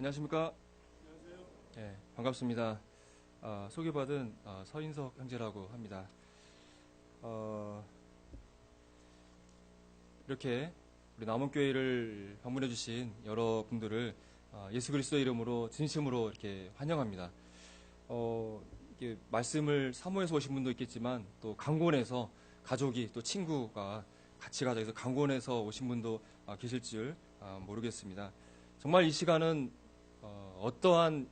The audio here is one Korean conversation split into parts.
안녕하십니까? 안녕하세요. 네, 반갑습니다. 소개받은 서인석 형제라고 합니다. 이렇게 우리 남원교회를 방문해 주신 여러분들을 예수 그리스도의 이름으로 진심으로 이렇게 환영합니다. 이게 말씀을 사모해서 오신 분도 있겠지만 또 강권에서 가족이 또 친구가 같이 가자 해서 강권에서 오신 분도 계실 줄 모르겠습니다. 정말 이 시간은 어떠한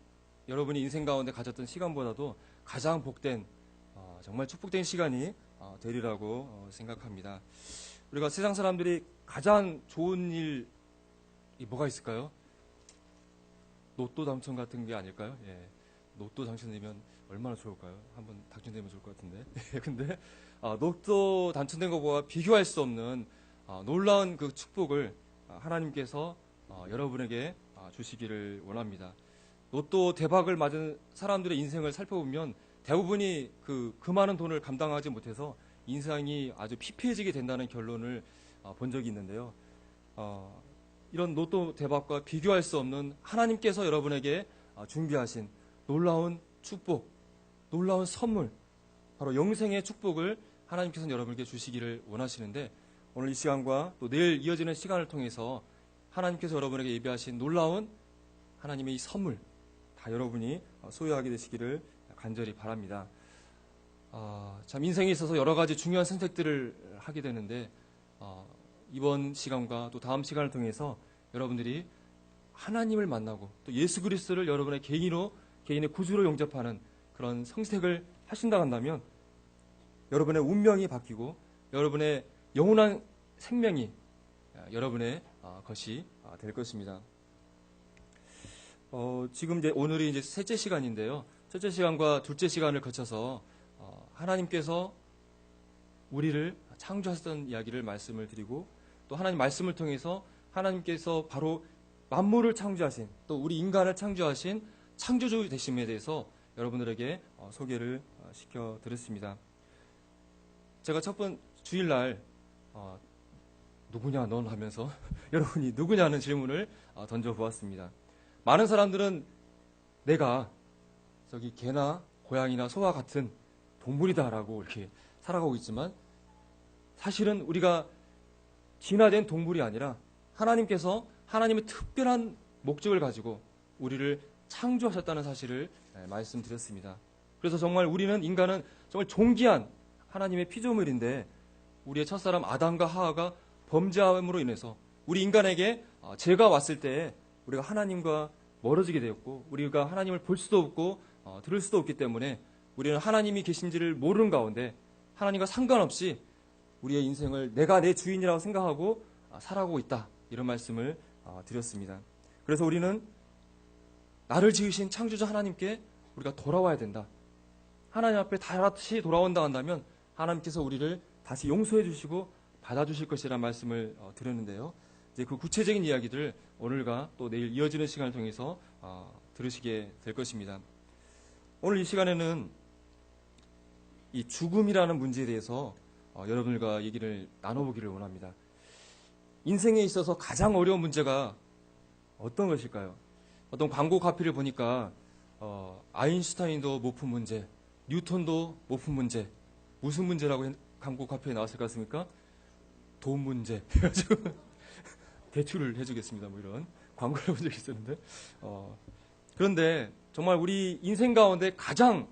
여러분이 인생 가운데 가졌던 시간보다도 가장 복된 정말 축복된 시간이 되리라고 생각합니다. 우리가 세상 사람들이 가장 좋은 일이 뭐가 있을까요? 로또 당첨 같은 게 아닐까요? 예. 로또 당첨되면 얼마나 좋을까요? 한번 당첨되면 좋을 것 같은데. 근데 로또 당첨된 것과 비교할 수 없는 놀라운 그 축복을 하나님께서 여러분에게 주시기를 원합니다. 로또 대박을 맞은 사람들의 인생을 살펴보면 대부분이 그 많은 돈을 감당하지 못해서 인생이 아주 피폐해지게 된다는 결론을 본 적이 있는데요. 이런 로또 대박과 비교할 수 없는 하나님께서 여러분에게 준비하신 놀라운 축복, 놀라운 선물, 바로 영생의 축복을 하나님께서는 여러분에게 주시기를 원하시는데, 오늘 이 시간과 또 내일 이어지는 시간을 통해서 하나님께서 여러분에게 예비하신 놀라운 하나님의 이 선물 다 여러분이 소유하게 되시기를 간절히 바랍니다. 참 인생에 있어서 여러 가지 중요한 선택들을 하게 되는데 이번 시간과 또 다음 시간을 통해서 여러분들이 하나님을 만나고 또 예수 그리스도를 여러분의 개인의 구주로 영접하는 그런 선택을 하신다고 한다면 여러분의 운명이 바뀌고 여러분의 영원한 생명이 여러분의 것이 될 것입니다. 지금 오늘이 이제 셋째 시간인데요. 첫째 시간과 둘째 시간을 거쳐서 하나님께서 우리를 창조하셨던 이야기를 말씀을 드리고, 또 하나님 말씀을 통해서 하나님께서 바로 만물을 창조하신, 또 우리 인간을 창조하신 창조주 되심에 대해서 여러분들에게 소개를 시켜드렸습니다. 제가 첫 번 주일날 누구냐 넌 하면서 여러분이 누구냐는 질문을 던져보았습니다. 많은 사람들은 내가 저기 개나 고양이나 소와 같은 동물이다라고 이렇게 살아가고 있지만, 사실은 우리가 진화된 동물이 아니라 하나님께서 하나님의 특별한 목적을 가지고 우리를 창조하셨다는 사실을 말씀드렸습니다. 그래서 정말 우리는, 인간은 정말 존귀한 하나님의 피조물인데, 우리의 첫사람 아담과 하와가 범죄함으로 인해서 우리 인간에게 죄가 왔을 때 우리가 하나님과 멀어지게 되었고, 우리가 하나님을 볼 수도 없고 들을 수도 없기 때문에 우리는 하나님이 계신지를 모르는 가운데 하나님과 상관없이 우리의 인생을 내가 내 주인이라고 생각하고 살아가고 있다, 이런 말씀을 드렸습니다. 그래서 우리는 나를 지으신 창조자 하나님께 우리가 돌아와야 된다. 하나님 앞에 다시 돌아온다 한다면 하나님께서 우리를 다시 용서해 주시고 받아주실 것이라는 말씀을 드렸는데요. 이제 그 구체적인 이야기들을 오늘과 또 내일 이어지는 시간을 통해서 들으시게 될 것입니다. 오늘 이 시간에는 이 죽음이라는 문제에 대해서 여러분들과 얘기를 나눠보기를 원합니다. 인생에 있어서 가장 어려운 문제가 어떤 것일까요? 어떤 광고 카피를 보니까 아인슈타인도 못 푼 문제, 뉴턴도 못 푼 문제, 무슨 문제라고 광고 카피에 나왔을 것 같습니까? 돈 문제. 해가지고 대출을 해주겠습니다. 뭐 이런 광고를 본 적이 있었는데, 그런데 정말 우리 인생 가운데 가장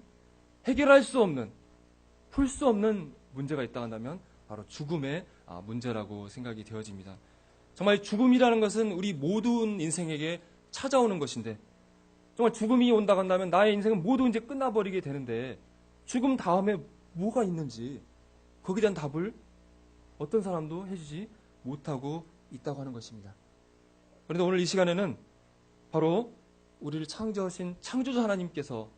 해결할 수 없는, 풀 수 없는 문제가 있다 한다면 바로 죽음의 문제라고 생각이 되어집니다. 정말 죽음이라는 것은 우리 모든 인생에게 찾아오는 것인데, 정말 죽음이 온다 한다면 나의 인생은 모두 이제 끝나버리게 되는데, 죽음 다음에 뭐가 있는지 거기에 대한 답을 어떤 사람도 해주지 못하고 있다고 하는 것입니다. 그런데 오늘 이 시간에는 바로 우리를 창조하신 창조자 하나님께서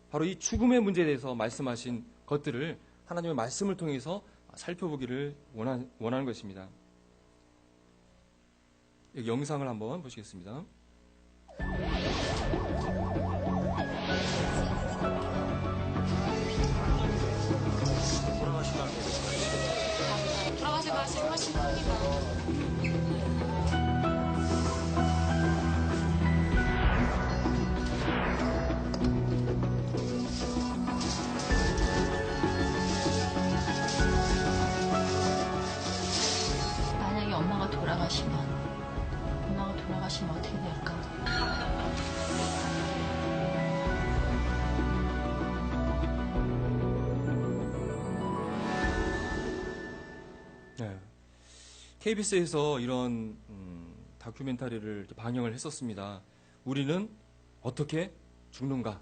바로 이 죽음의 문제에 대해서 말씀하신 것들을 하나님의 말씀을 통해서 살펴보기를 원하는 것입니다. 여기 영상을 한번 보시겠습니다. 돌아가신 말씀 하신 겁니다. 네. KBS에서 이런 다큐멘터리를 이렇게 방영을 했었습니다. 우리는 어떻게 죽는가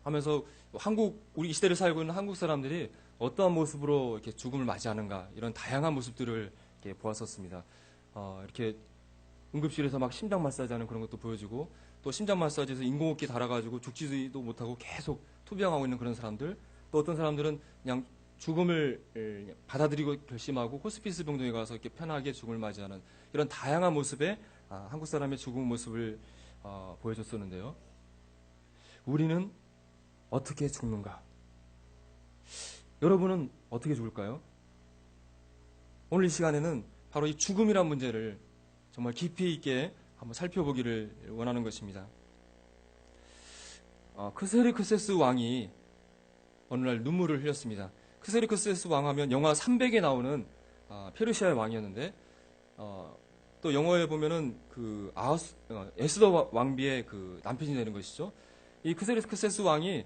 하면서 우리 이 시대를 살고 있는 한국 사람들이 어떠한 모습으로 이렇게 죽음을 맞이하는가 이런 다양한 모습들을 이렇게 보았었습니다. 이렇게 응급실에서 막 심장 마사지하는 그런 것도 보여주고 또 심장 마사지에서 인공호흡기 달아가지고 죽지도 못하고 계속 투병하고 있는 그런 사람들 또 어떤 사람들은 그냥 죽음을 받아들이고 결심하고 호스피스 병동에 가서 이렇게 편하게 죽음을 맞이하는 이런 다양한 모습의 한국 사람의 죽음 모습을 보여줬었는데요. 우리는 어떻게 죽는가? 여러분은 어떻게 죽을까요? 오늘 이 시간에는 바로 이 죽음이란 문제를 정말 깊이 있게 한번 살펴보기를 원하는 것입니다. 크세르크세스 왕이 어느 날 눈물을 흘렸습니다. 크세르크세스 왕 하면 영화 300에 나오는 페르시아의 왕이었는데 또 영어에 보면은 에스더 왕비의 그 남편이 되는 것이죠. 이 크세르크세스 왕이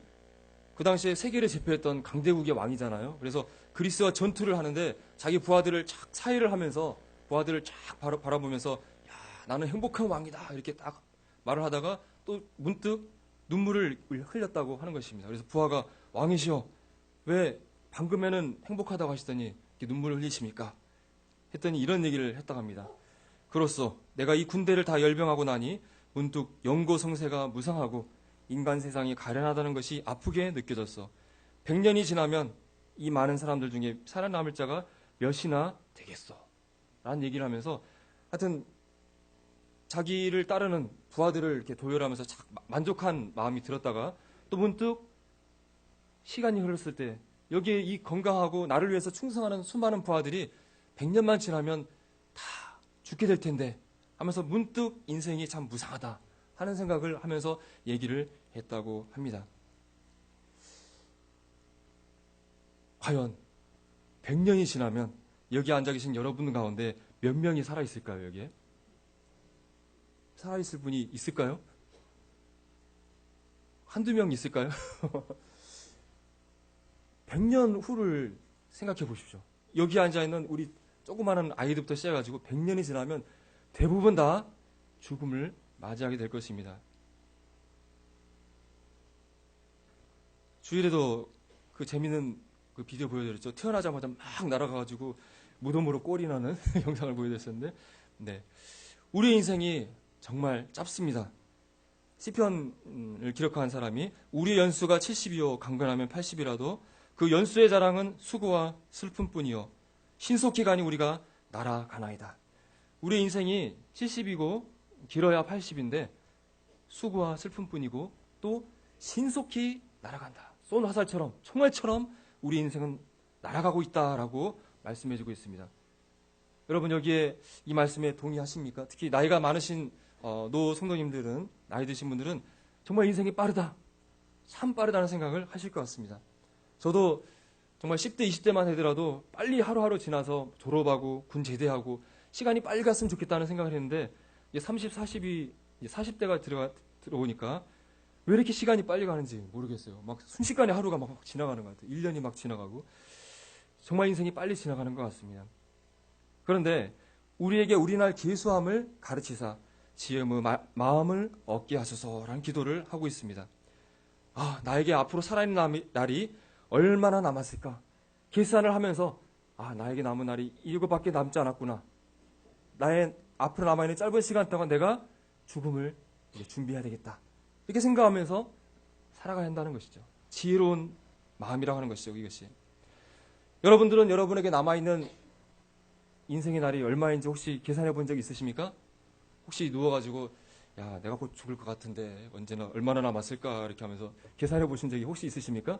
그 당시에 세계를 제패했던 강대국의 왕이잖아요. 그래서 그리스와 전투를 하는데 자기 부하들을 착 사의를 하면서 부하들을 쫙 바라보면서 야, 나는 행복한 왕이다 이렇게 딱 말을 하다가 또 문득 눈물을 흘렸다고 하는 것입니다. 그래서 부하가 왕이시여 왜 방금에는 행복하다고 하시더니 이렇게 눈물을 흘리십니까? 했더니 이런 얘기를 했다고 합니다. 그로써 내가 이 군대를 다 열병하고 나니 문득 영고성세가 무상하고 인간 세상이 가련하다는 것이 아프게 느껴졌어. 100년이 지나면 이 많은 사람들 중에 살아남을 자가 몇이나 되겠어. 라는 얘기를 하면서 하여튼 자기를 따르는 부하들을 이렇게 도열하면서 만족한 마음이 들었다가 또 문득 시간이 흘렀을 때 여기에 이 건강하고 나를 위해서 충성하는 수많은 부하들이 100년만 지나면 다 죽게 될 텐데 하면서 문득 인생이 참 무상하다 하는 생각을 하면서 얘기를 했다고 합니다. 과연 100년이 지나면 여기 앉아 계신 여러분 가운데 몇 명이 살아있을까요? 여기에? 살아있을 분이 있을까요? 한두 명 있을까요? 100년 후를 생각해 보십시오. 여기 앉아있는 우리 조그마한 아이들부터 시작해가지고 100년이 지나면 대부분 다 죽음을 맞이하게 될 것입니다. 주일에도 그 재밌는 그 비디오 보여드렸죠. 태어나자마자 막 날아가가지고 무덤으로 꼴이 나는 영상을 보여드렸었는데, 네. 우리 인생이 정말 짧습니다. 시편을 기록한 사람이 우리 연수가 70이요 강건하면 80이라도 그 연수의 자랑은 수고와 슬픔뿐이요 신속히 가니 우리가 날아가나이다. 우리 인생이 70이고 길어야 80인데 수고와 슬픔뿐이고 또 신속히 날아간다. 쏜 화살처럼 총알처럼 우리 인생은 날아가고 있다라고 말씀해주고 있습니다. 여러분 여기에 이 말씀에 동의하십니까? 특히 나이가 많으신 노 성도님들은 나이 드신 분들은 정말 인생이 빠르다. 참 빠르다는 생각을 하실 것 같습니다. 저도 정말 10대, 20대만 하더라도 빨리 하루하루 지나서 졸업하고 군 제대하고 시간이 빨리 갔으면 좋겠다는 생각을 했는데 이제 30, 40이 40대가 들어오니까 왜 이렇게 시간이 빨리 가는지 모르겠어요. 막 순식간에 하루가 막 지나가는 것 같아요. 1년이 막 지나가고 정말 인생이 빨리 지나가는 것 같습니다. 그런데 우리에게 우리날 계수함을 가르치사 지음의 마음을 얻게 하소서라는 기도를 하고 있습니다. 나에게 앞으로 살아있는 날이 얼마나 남았을까? 계산을 하면서 나에게 남은 날이 이것밖에 남지 않았구나. 나의 앞으로 남아있는 짧은 시간 동안 내가 죽음을 이제 준비해야 되겠다. 이렇게 생각하면서 살아가야 한다는 것이죠. 지혜로운 마음이라고 하는 것이죠. 이것이. 여러분들은 여러분에게 남아있는 인생의 날이 얼마인지 혹시 계산해 본 적 있으십니까? 혹시 누워가지고 내가 곧 죽을 것 같은데 언제나 얼마나 남았을까 이렇게 하면서 계산해 보신 적이 혹시 있으십니까?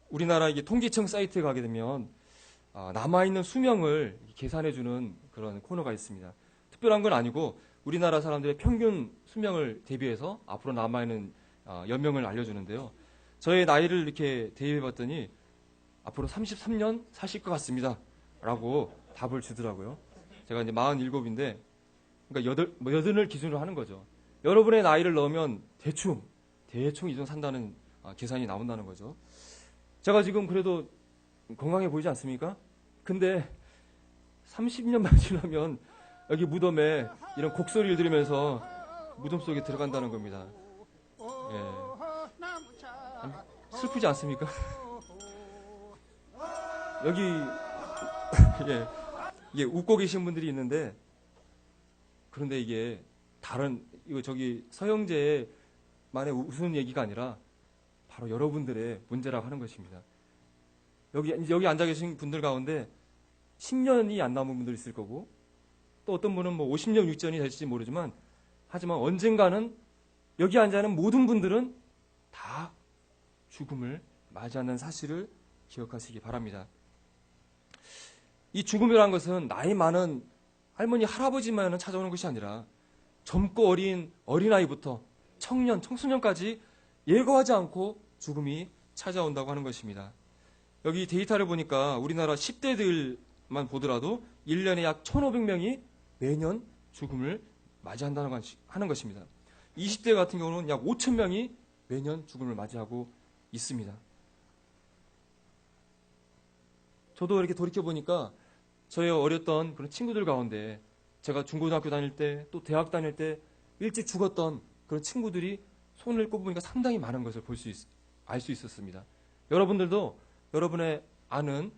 우리나라 이게 통계청 사이트에 가게 되면 남아있는 수명을 계산해주는 그런 코너가 있습니다. 특별한 건 아니고 우리나라 사람들의 평균 수명을 대비해서 앞으로 남아있는 연명을 알려주는데요. 저의 나이를 이렇게 대입해봤더니 앞으로 33년 사실 것 같습니다. 라고 답을 주더라고요. 제가 이제 47인데 그러니까 여든을 기준으로 하는 거죠. 여러분의 나이를 넣으면 대충 이 정도 산다는 계산이 나온다는 거죠. 제가 지금 그래도 건강해 보이지 않습니까? 근데 30년만 지나면 여기 무덤에 이런 곡소리를 들으면서 무덤 속에 들어간다는 겁니다. 예. 슬프지 않습니까? 여기 예, 웃고 계신 분들이 있는데, 그런데 이게 이거 저기 서영재만의 웃은 얘기가 아니라 바로 여러분들의 문제라고 하는 것입니다. 여기 앉아 계신 분들 가운데 10년이 안 남은 분들 있을 거고, 또 어떤 분은 뭐 50년, 6전이 될지 모르지만, 하지만 언젠가는 여기 앉아 있는 모든 분들은 다 죽음을 맞이하는 사실을 기억하시기 바랍니다. 이 죽음이라는 것은 나이 많은 할머니, 할아버지만은 찾아오는 것이 아니라 젊고 어린 어린아이부터 청년, 청소년까지 예고하지 않고 죽음이 찾아온다고 하는 것입니다. 여기 데이터를 보니까 우리나라 10대들만 보더라도 1년에 약 1,500명이 매년 죽음을 맞이한다는 하는 것입니다. 20대 같은 경우는 약 5,000명이 매년 죽음을 맞이하고 있습니다. 저도 이렇게 돌이켜보니까 저의 어렸던 그런 친구들 가운데 제가 중고등학교 다닐 때 또 대학 다닐 때 일찍 죽었던 그런 친구들이 손을 꼽으니까 상당히 많은 것을 알 수 있었습니다. 여러분들도 여러분의 아는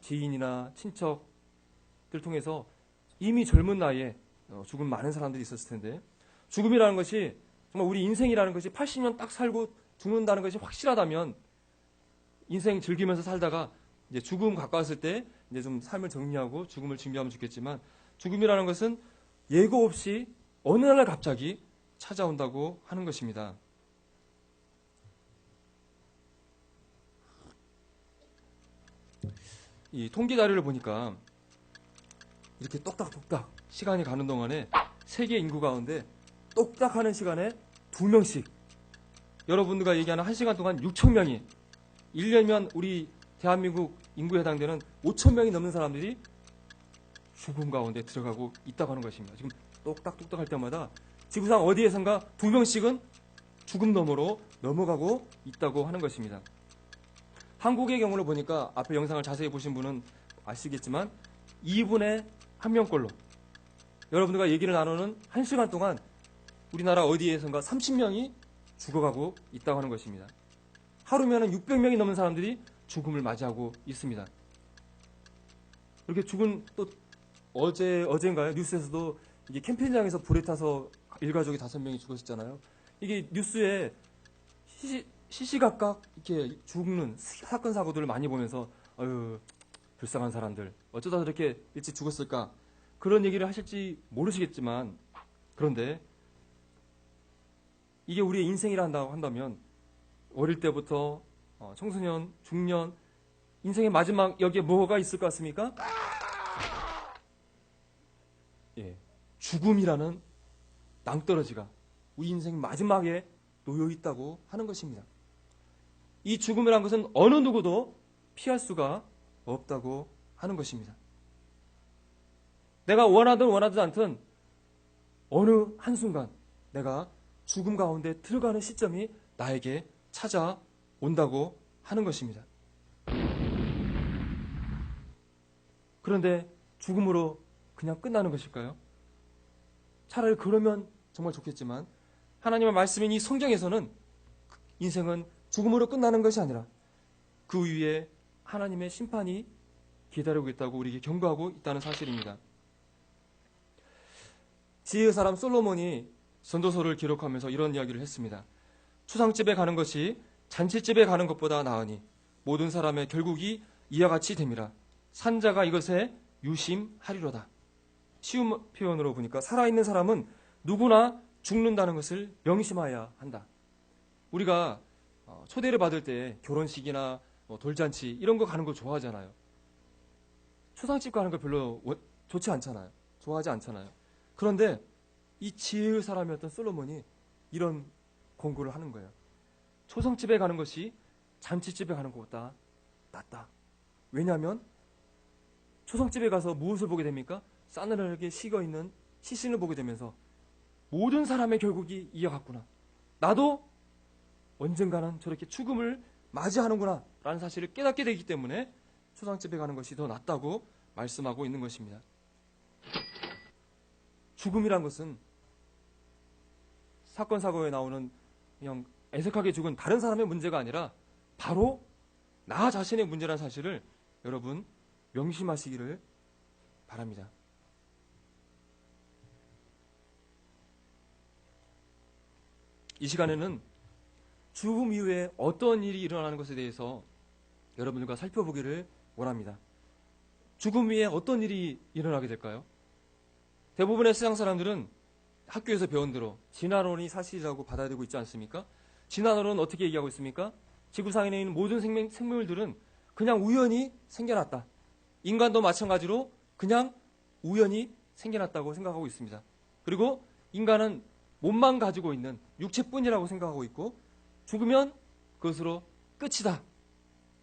지인이나 친척들 통해서 이미 젊은 나이에 죽은 많은 사람들이 있었을 텐데, 죽음이라는 것이 정말 우리 인생이라는 것이 80년 딱 살고 죽는다는 것이 확실하다면 인생 즐기면서 살다가 이제 죽음 가까웠을 때 이제 좀 삶을 정리하고 죽음을 준비하면 좋겠지만, 죽음이라는 것은 예고 없이 어느 날 갑자기 찾아온다고 하는 것입니다. 이 통계 자료를 보니까 이렇게 똑딱똑딱 시간이 가는 동안에 세계 인구 가운데 똑딱하는 시간에 2명씩, 여러분들과 얘기하는 1시간 동안 6,000명이, 1년이면 우리 대한민국 인구에 해당되는 5,000명이 넘는 사람들이 죽음 가운데 들어가고 있다고 하는 것입니다. 지금 똑딱똑딱 할 때마다 지구상 어디에선가 2명씩은 죽음 너머로 넘어가고 있다고 하는 것입니다. 한국의 경우를 보니까 앞에 영상을 자세히 보신 분은 아시겠지만 2분의 1명꼴로 여러분들과 얘기를 나누는 1시간 동안 우리나라 어디에선가 30명이 죽어가고 있다고 하는 것입니다. 하루면 600명이 넘는 사람들이 죽음을 맞이하고 있습니다. 이렇게 죽은, 또 어제인가요? 뉴스에서도 이게 캠핑장에서 불에 타서 일가족이 5명이 죽었었잖아요. 이게 뉴스에 시시각각 이렇게 죽는 사건 사고들을 많이 보면서 아유, 불쌍한 사람들 어쩌다 저렇게 일찍 죽었을까, 그런 얘기를 하실지 모르시겠지만, 그런데 이게 우리의 인생이라 한다면 어릴 때부터 청소년, 중년, 인생의 마지막, 여기에 뭐가 있을 것 같습니까? 예, 죽음이라는 낭떠러지가 우리 인생 마지막에 놓여 있다고 하는 것입니다. 이 죽음이라는 것은 어느 누구도 피할 수가 없다고 하는 것입니다. 내가 원하든 원하지 않든 어느 한순간 내가 죽음 가운데 들어가는 시점이 나에게 찾아온다고 하는 것입니다. 그런데 죽음으로 그냥 끝나는 것일까요? 차라리 그러면 정말 좋겠지만, 하나님의 말씀인 이 성경에서는 인생은 죽음으로 끝나는 것이 아니라 그 위에 하나님의 심판이 기다리고 있다고 우리에게 경고하고 있다는 사실입니다. 지혜의 사람 솔로몬이 전도서를 기록하면서 이런 이야기를 했습니다. 추상집에 가는 것이 잔치집에 가는 것보다 나으니 모든 사람의 결국이 이와 같이 됨이라. 산자가 이것에 유심하리로다. 쉬운 표현으로 보니까 살아있는 사람은 누구나 죽는다는 것을 명심해야 한다. 우리가 초대를 받을 때 결혼식이나 돌잔치 이런 거 가는 거 좋아하잖아요. 초상집 가는 거 별로 좋지 않잖아요. 좋아하지 않잖아요. 그런데 이 지혜의 사람이었던 솔로몬이 이런 권고를 하는 거예요. 초상집에 가는 것이 잔치집에 가는 것보다 낫다. 왜냐하면 초상집에 가서 무엇을 보게 됩니까? 싸늘하게 식어있는 시신을 보게 되면서 모든 사람의 결국이 이어갔구나. 나도 언젠가는 저렇게 죽음을 맞이하는구나 라는 사실을 깨닫게 되기 때문에 초상집에 가는 것이 더 낫다고 말씀하고 있는 것입니다. 죽음이란 것은 사건 사고에 나오는 그냥 애석하게 죽은 다른 사람의 문제가 아니라 바로 나 자신의 문제라는 사실을 여러분 명심하시기를 바랍니다. 이 시간에는 죽음 이후에 어떤 일이 일어나는 것에 대해서 여러분들과 살펴보기를 원합니다. 죽음 위에 어떤 일이 일어나게 될까요? 대부분의 세상 사람들은 학교에서 배운 대로 진화론이 사실이라고 받아들이고 있지 않습니까? 진화론은 어떻게 얘기하고 있습니까? 지구상에 있는 모든 생물들은 그냥 우연히 생겨났다. 인간도 마찬가지로 그냥 우연히 생겨났다고 생각하고 있습니다. 그리고 인간은 몸만 가지고 있는 육체뿐이라고 생각하고 있고 죽으면 그것으로 끝이다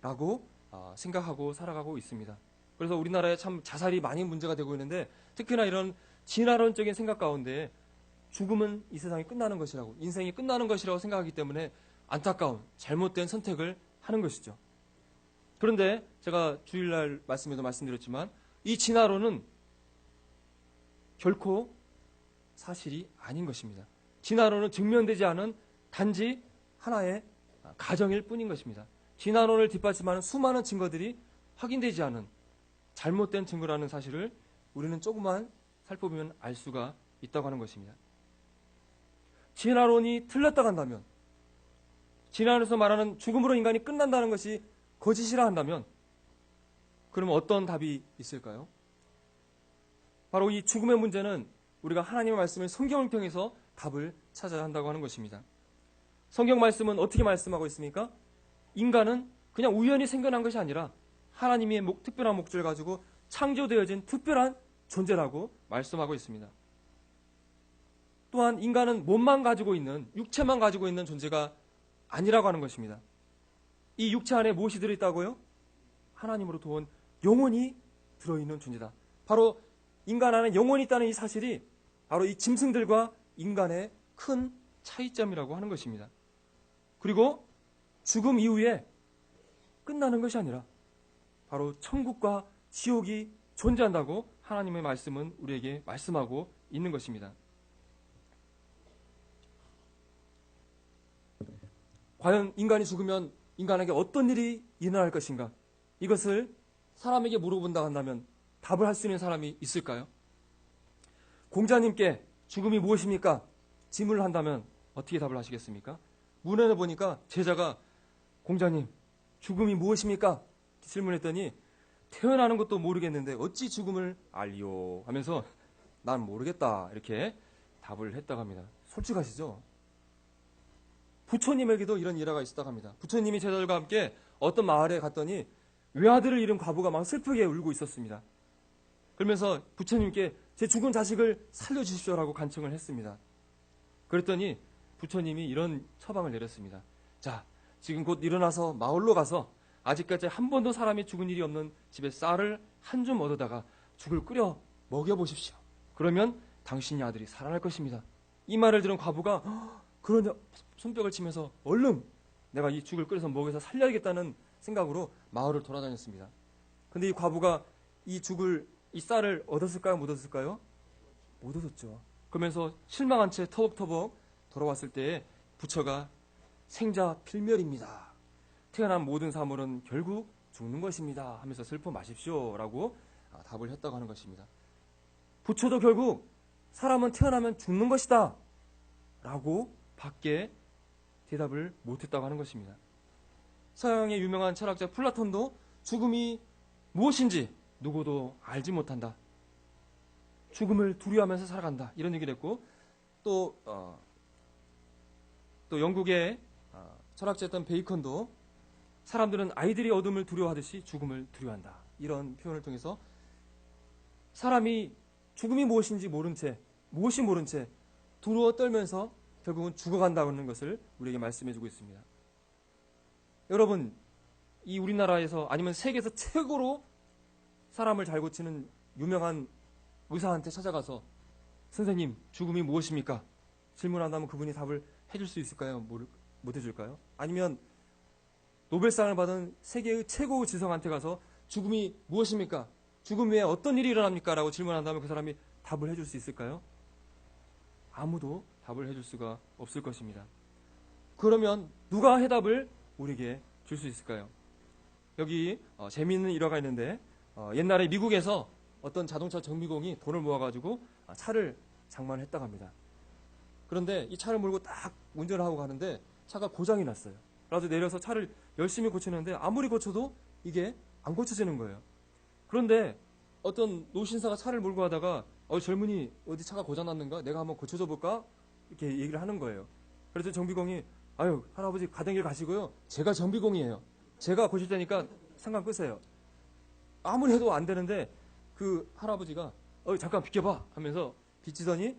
라고 생각하고 살아가고 있습니다. 그래서 우리나라에 참 자살이 많이 문제가 되고 있는데 특히나 이런 진화론적인 생각 가운데 죽음은 이 세상이 끝나는 것이라고, 인생이 끝나는 것이라고 생각하기 때문에 안타까운 잘못된 선택을 하는 것이죠. 그런데 제가 주일날 말씀에도 말씀드렸지만 이 진화론은 결코 사실이 아닌 것입니다. 진화론은 증명되지 않은 단지 하나의 가정일 뿐인 것입니다. 진화론을 뒷받침하는 수많은 증거들이 확인되지 않은 잘못된 증거라는 사실을 우리는 조금만 살펴보면 알 수가 있다고 하는 것입니다. 진화론이 틀렸다고 한다면, 진화론에서 말하는 죽음으로 인간이 끝난다는 것이 거짓이라 한다면 그러면 어떤 답이 있을까요? 바로 이 죽음의 문제는 우리가 하나님의 말씀을 성경을 통해서 답을 찾아야 한다고 하는 것입니다. 성경 말씀은 어떻게 말씀하고 있습니까? 인간은 그냥 우연히 생겨난 것이 아니라 하나님의 특별한 목적을 가지고 창조되어진 특별한 존재라고 말씀하고 있습니다. 또한 인간은 몸만 가지고 있는, 육체만 가지고 있는 존재가 아니라고 하는 것입니다. 이 육체 안에 무엇이 들어있다고요? 하나님으로부터 온 영혼이 들어있는 존재다. 바로 인간 안에 영혼이 있다는 이 사실이 바로 이 짐승들과 인간의 큰 차이점이라고 하는 것입니다. 그리고 죽음 이후에 끝나는 것이 아니라 바로 천국과 지옥이 존재한다고 하나님의 말씀은 우리에게 말씀하고 있는 것입니다. 과연 인간이 죽으면 인간에게 어떤 일이 일어날 것인가? 이것을 사람에게 물어본다 한다면 답을 할 수 있는 사람이 있을까요? 공자님께 죽음이 무엇입니까? 질문을 한다면 어떻게 답을 하시겠습니까? 문헌에 보니까 제자가 공자님, 죽음이 무엇입니까? 질문했더니 태어나는 것도 모르겠는데 어찌 죽음을 알리오 하면서 난 모르겠다 이렇게 답을 했다고 합니다. 솔직하시죠? 부처님에게도 이런 일화가 있었다고 합니다. 부처님이 제자들과 함께 어떤 마을에 갔더니 외아들을 잃은 과부가 막 슬프게 울고 있었습니다. 그러면서 부처님께 제 죽은 자식을 살려주십시오라고 간청을 했습니다. 그랬더니 부처님이 이런 처방을 내렸습니다. 자, 지금 곧 일어나서 마을로 가서 아직까지 한 번도 사람이 죽은 일이 없는 집에 쌀을 한 줌 얻어다가 죽을 끓여 먹여보십시오. 그러면 당신의 아들이 살아날 것입니다. 이 말을 들은 과부가 그런 손뼉을 치면서 얼른 내가 이 죽을 끓여서 먹여서 살려야겠다는 생각으로 마을을 돌아다녔습니다. 근데 이 과부가 이 쌀을 얻었을까요? 못 얻었을까요? 못 얻었죠. 그러면서 실망한 채 터벅터벅 돌아왔을 때에 부처가 생자 필멸입니다. 태어난 모든 사물은 결국 죽는 것입니다. 하면서 슬퍼 마십시오. 라고 답을 했다고 하는 것입니다. 부처도 결국 사람은 태어나면 죽는 것이다. 라고 밖에 대답을 못했다고 하는 것입니다. 서양의 유명한 철학자 플라톤도 죽음이 무엇인지 누구도 알지 못한다. 죽음을 두려워하면서 살아간다. 이런 얘기를 했고 또 영국의 철학자였던 베이컨도 사람들은 아이들이 어둠을 두려워하듯이 죽음을 두려워한다. 이런 표현을 통해서 사람이 죽음이 무엇인지 모른 채, 무엇이 모른 채 두려워 떨면서 결국은 죽어간다는 것을 우리에게 말씀해주고 있습니다. 여러분, 이 우리나라에서 아니면 세계에서 최고로 사람을 잘 고치는 유명한 의사한테 찾아가서 선생님, 죽음이 무엇입니까? 질문한다면 그분이 답을 해줄 수 있을까요? 못 해줄까요? 아니면 노벨상을 받은 세계의 최고의 지성한테 가서 죽음이 무엇입니까? 죽음 외에 어떤 일이 일어납니까? 라고 질문한다면 그 사람이 답을 해줄 수 있을까요? 아무도 답을 해줄 수가 없을 것입니다. 그러면 누가 해답을 우리에게 줄 수 있을까요? 여기 재미있는 일화가 있는데 옛날에 미국에서 어떤 자동차 정비공이 돈을 모아가지고 차를 장만을 했다고 합니다. 그런데 이 차를 몰고 딱 운전을 하고 가는데 차가 고장이 났어요. 그래서 내려서 차를 열심히 고치는데 아무리 고쳐도 이게 안 고쳐지는 거예요. 그런데 어떤 노신사가 차를 몰고 가다가 젊은이 어디 차가 고장났는가? 내가 한번 고쳐줘 볼까? 이렇게 얘기를 하는 거예요. 그래서 정비공이 아유 할아버지 가던 길 가시고요. 제가 정비공이에요. 제가 고칠 테니까 상관 끄세요. 아무리 해도 안 되는데 그 할아버지가 잠깐 비켜봐 하면서 비치더니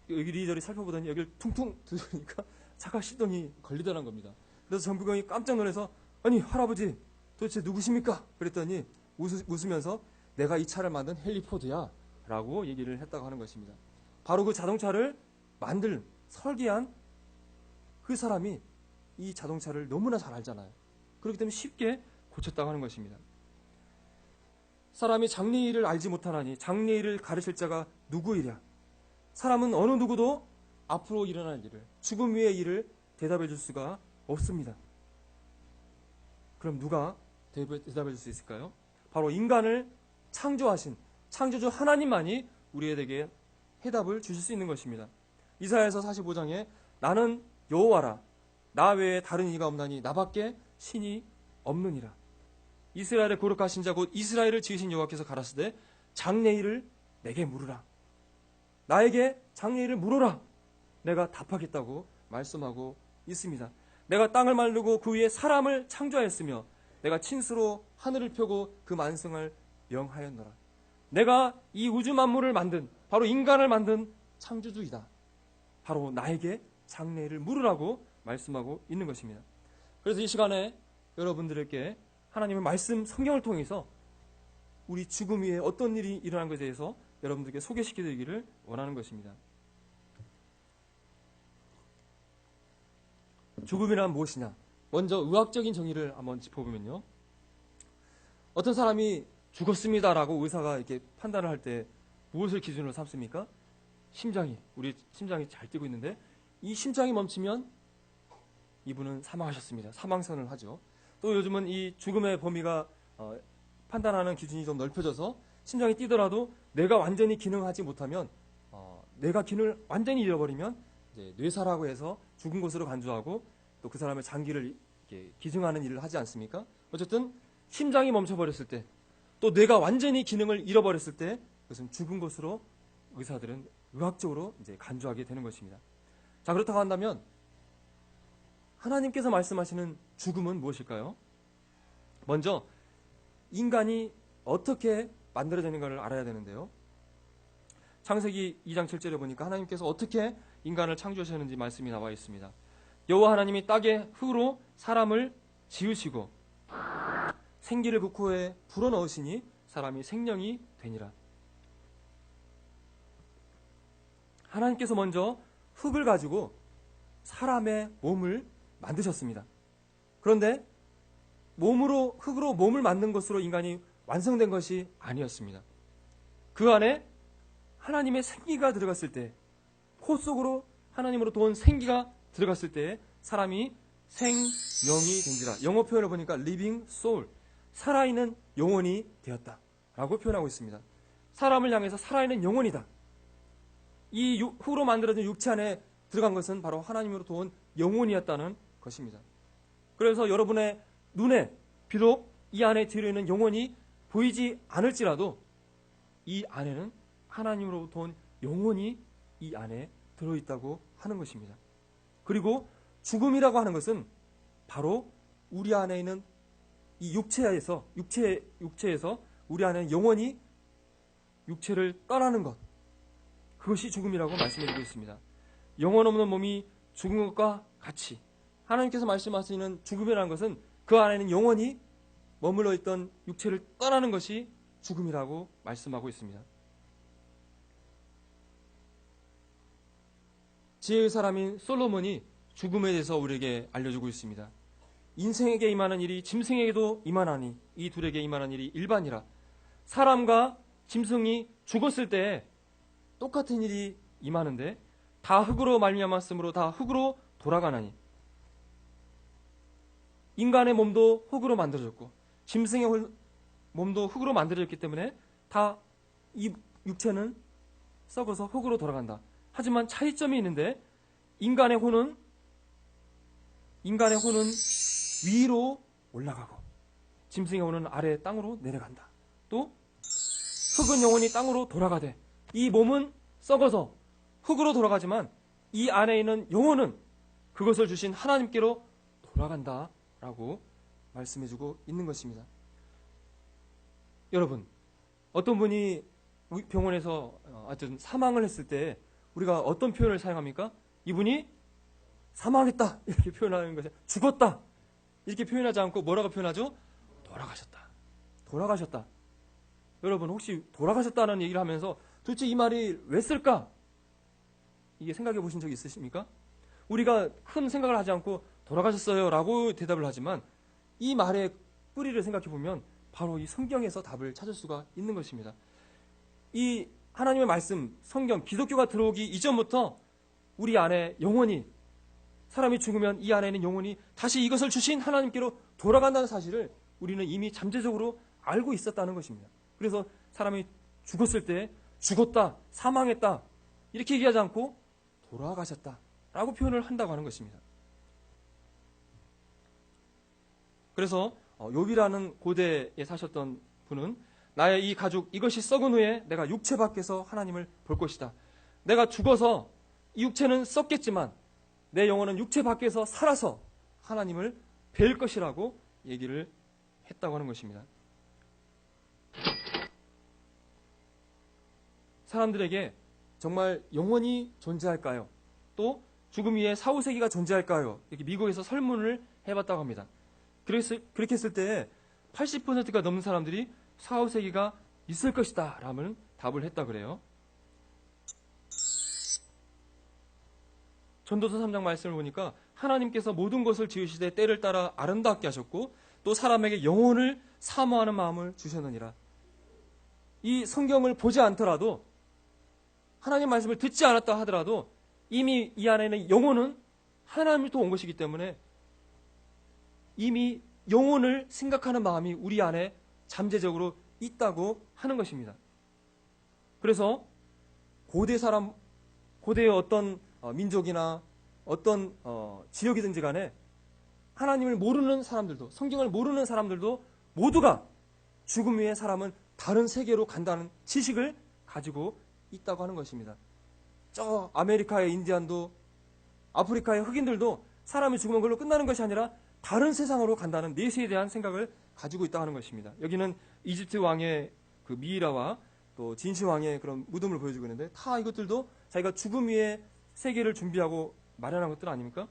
여기 이리저리 살펴보더니 여기를 퉁퉁 두드리니까 차가 시동이 걸리더란 겁니다. 그래서 정비공이 깜짝 놀라서 아니 할아버지 도대체 누구십니까? 그랬더니 웃으면서 내가 이 차를 만든 헨리 포드야 라고 얘기를 했다고 하는 것입니다. 바로 그 자동차를 설계한 그 사람이 이 자동차를 너무나 잘 알잖아요. 그렇기 때문에 쉽게 고쳤다고 하는 것입니다. 사람이 장래일을 알지 못하나니 장래일을 가르칠 자가 누구이랴. 사람은 어느 누구도 앞으로 일어날 일을, 죽음 위의 일을 대답해 줄 수가 없습니다. 그럼 누가 대답해 줄 수 있을까요? 바로 인간을 창조하신 창조주 하나님만이 우리에게 해답을 주실 수 있는 것입니다. 이사야서 45장에 나는 여호와라 나 외에 다른 이가 없나니 나밖에 신이 없느니라. 이스라엘의 거룩하신 자 곧 이스라엘을 지으신 여호와께서 가라사대 장래일을 내게 물으라. 나에게 장래일을 물어라. 내가 답하겠다고 말씀하고 있습니다. 내가 땅을 만들고 그 위에 사람을 창조하였으며 내가 친수로 하늘을 펴고 그 만성을 명하였노라. 내가 이 우주 만물을 만든 바로 인간을 만든 창조주이다. 바로 나에게 장래일을 물으라고 말씀하고 있는 것입니다. 그래서 이 시간에 여러분들에게 하나님의 말씀 성경을 통해서 우리 죽음 위에 어떤 일이 일어난 것에 대해서 여러분들께 소개시켜드리기를 원하는 것입니다. 죽음이란 무엇이냐? 먼저 의학적인 정의를 한번 짚어보면요. 어떤 사람이 죽었습니다라고 의사가 이렇게 판단을 할 때 무엇을 기준으로 삼습니까? 우리 심장이 잘 뛰고 있는데 이 심장이 멈추면 이분은 사망하셨습니다. 사망선을 하죠. 또 요즘은 이 죽음의 범위가 판단하는 기준이 좀 넓혀져서 심장이 뛰더라도 내가 완전히 기능하지 못하면 내가 기능을 완전히 잃어버리면 이제 뇌사라고 해서 죽은 곳으로 간주하고 또 그 사람의 장기를 이렇게 기증하는 일을 하지 않습니까? 어쨌든 심장이 멈춰버렸을 때 또 뇌가 완전히 기능을 잃어버렸을 때 그것은 죽은 것으로 의사들은 의학적으로 이제 간주하게 되는 것입니다. 자, 그렇다고 한다면 하나님께서 말씀하시는 죽음은 무엇일까요? 먼저 인간이 어떻게 만들어지는가를 알아야 되는데요. 창세기 2장 7절에 보니까 하나님께서 어떻게 인간을 창조하셨는지 말씀이 나와 있습니다. 여호와 하나님이 땅의 흙으로 사람을 지으시고 생기를 그 코에 불어넣으시니 사람이 생명이 되니라. 하나님께서 먼저 흙을 가지고 사람의 몸을 만드셨습니다. 그런데 흙으로 몸을 만든 것으로 인간이 완성된 것이 아니었습니다. 그 안에 하나님의 생기가 들어갔을 때, 코 속으로 하나님으로부터 온 생기가 들어갔을 때 사람이 생명이 된지라. 영어 표현을 보니까 living soul, 살아있는 영혼이 되었다라고 표현하고 있습니다. 사람을 향해서 살아있는 영혼이다. 이 흙으로 만들어진 육체 안에 들어간 것은 바로 하나님으로부터 온 영혼이었다는 것입니다. 그래서 여러분의 눈에 비록 이 안에 들어있는 영혼이 보이지 않을지라도 이 안에는 하나님으로부터 온 영혼이 이 안에 들어있다고 하는 것입니다. 그리고 죽음이라고 하는 것은 바로 우리 안에 있는 이 육체에서 우리 안에 영혼이 육체를 떠나는 것, 그것이 죽음이라고 말씀드리고 있습니다. 영혼 없는 몸이 죽은 것과 같이 하나님께서 말씀하시는 죽음이라는 것은 그 안에는 영혼이 머물러 있던 육체를 떠나는 것이 죽음이라고 말씀하고 있습니다. 지혜의 사람인 솔로몬이 죽음에 대해서 우리에게 알려주고 있습니다. 인생에게 임하는 일이 짐승에게도 임하나니 이 둘에게 임하는 일이 일반이라. 사람과 짐승이 죽었을 때 똑같은 일이 임하는데 다 흙으로 말미암았으므로 다 흙으로 돌아가나니. 인간의 몸도 흙으로 만들어졌고 짐승의 몸도 흙으로 만들어졌기 때문에 다 이 육체는 썩어서 흙으로 돌아간다. 하지만 차이점이 있는데 인간의 혼은 위로 올라가고 짐승의 혼은 아래 땅으로 내려간다. 또 흙은 영원히 땅으로 돌아가되 이 몸은 썩어서 흙으로 돌아가지만 이 안에 있는 영혼은 그것을 주신 하나님께로 돌아간다라고 말씀해주고 있는 것입니다. 여러분, 어떤 분이 병원에서 하여튼 사망을 했을 때 우리가 어떤 표현을 사용합니까? 이분이 사망했다 이렇게 표현하는 것이 죽었다 이렇게 표현하지 않고 뭐라고 표현하죠? 돌아가셨다. 여러분, 혹시 돌아가셨다는 얘기를 하면서 도대체 이 말이 왜 쓸까? 이게 생각해 보신 적 있으십니까? 우리가 큰 생각을 하지 않고 돌아가셨어요 라고 대답을 하지만 이 말의 뿌리를 생각해 보면 바로 이 성경에서 답을 찾을 수가 있는 것입니다. 이 하나님의 말씀, 성경, 기독교가 들어오기 이전부터 우리 안에 영혼이, 사람이 죽으면 이 안에 있는 영혼이 다시 이것을 주신 하나님께로 돌아간다는 사실을 우리는 이미 잠재적으로 알고 있었다는 것입니다. 그래서 사람이 죽었을 때 죽었다, 사망했다 이렇게 얘기하지 않고 돌아가셨다 라고 표현을 한다고 하는 것입니다. 그래서 욥이라는 고대에 사셨던 분은 나의 이 가죽 이것이 썩은 후에 내가 육체 밖에서 하나님을 볼 것이다. 내가 죽어서 이 육체는 썩겠지만 내 영혼은 육체 밖에서 살아서 하나님을 뵐 것이라고 얘기를 했다고 하는 것입니다. 사람들에게 정말 영원히 존재할까요? 또 죽음 위에 사후세계가 존재할까요? 이렇게 미국에서 설문을 해봤다고 합니다. 그렇게 했을 때 80%가 넘는 사람들이 사후세계가 있을 것이다 라는 답을 했다 그래요. 전도서 3장 말씀을 보니까 하나님께서 모든 것을 지으시되 때를 따라 아름답게 하셨고 또 사람에게 영혼을 사모하는 마음을 주셨느니라. 이 성경을 보지 않더라도 하나님 말씀을 듣지 않았다 하더라도 이미 이 안에는 영혼은 하나님부터 온 것이기 때문에 이미 영혼을 생각하는 마음이 우리 안에 잠재적으로 있다고 하는 것입니다. 그래서 고대의 어떤 민족이나 어떤 지역이든지 간에 하나님을 모르는 사람들도, 성경을 모르는 사람들도 모두가 죽음 위에 사람은 다른 세계로 간다는 지식을 가지고 있다고 하는 것입니다. 저 아메리카의 인디안도, 아프리카의 흑인들도 사람이 죽으면 그걸로 끝나는 것이 아니라 다른 세상으로 간다는 내세에 대한 생각을 가지고 있다고 하는 것입니다. 여기는 이집트 왕의 그 미이라와 또 진시 왕의 그런 무덤을 보여주고 있는데 다 이것들도 자기가 죽음 위에 세계를 준비하고 마련한 것들 아닙니까?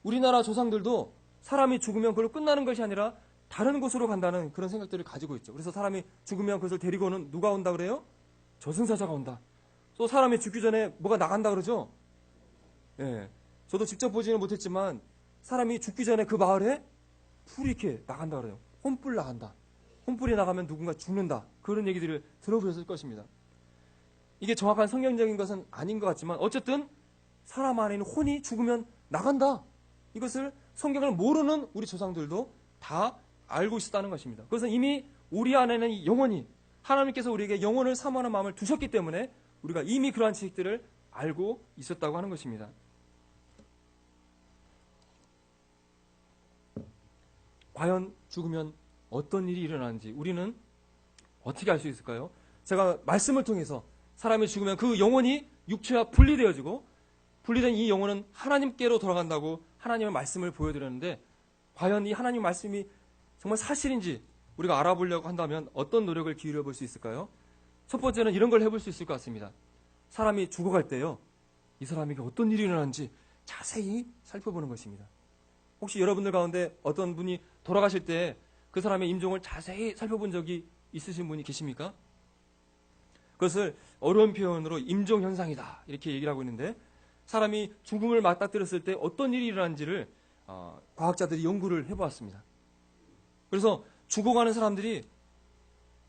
우리나라 조상들도 사람이 죽으면 그걸로 끝나는 것이 아니라 다른 곳으로 간다는 그런 생각들을 가지고 있죠. 그래서 사람이 죽으면 그것을 데리고는 누가 온다 그래요? 저승사자가 온다. 또 사람이 죽기 전에 뭐가 나간다 그러죠? 예. 저도 직접 보지는 못했지만 사람이 죽기 전에 그 마을에 풀이 이렇게 나간다 그래요. 혼불 나간다. 혼불이 나가면 누군가 죽는다. 그런 얘기들을 들어보셨을 것입니다. 이게 정확한 성경적인 것은 아닌 것 같지만 어쨌든 사람 안에 있는 혼이 죽으면 나간다. 이것을 성경을 모르는 우리 조상들도 다 알고 있었다는 것입니다. 그것은 이미 우리 안에는 이 영혼이 하나님께서 우리에게 영혼을 사모하는 마음을 두셨기 때문에 우리가 이미 그러한 지식들을 알고 있었다고 하는 것입니다. 과연 죽으면 어떤 일이 일어나는지 우리는 어떻게 알 수 있을까요? 제가 말씀을 통해서 사람이 죽으면 그 영혼이 육체와 분리되어지고 분리된 이 영혼은 하나님께로 돌아간다고 하나님의 말씀을 보여드렸는데 과연 이 하나님 말씀이 정말 사실인지 우리가 알아보려고 한다면 어떤 노력을 기울여 볼 수 있을까요? 첫 번째는 이런 걸 해볼 수 있을 것 같습니다. 사람이 죽어갈 때요, 이 사람에게 어떤 일이 일어나는지 자세히 살펴보는 것입니다. 혹시 여러분들 가운데 어떤 분이 돌아가실 때 그 사람의 임종을 자세히 살펴본 적이 있으신 분이 계십니까? 그것을 어려운 표현으로 임종현상이다 이렇게 얘기를 하고 있는데 사람이 죽음을 맞닥뜨렸을 때 어떤 일이 일어나는지를 과학자들이 연구를 해보았습니다. 그래서 죽어가는 사람들이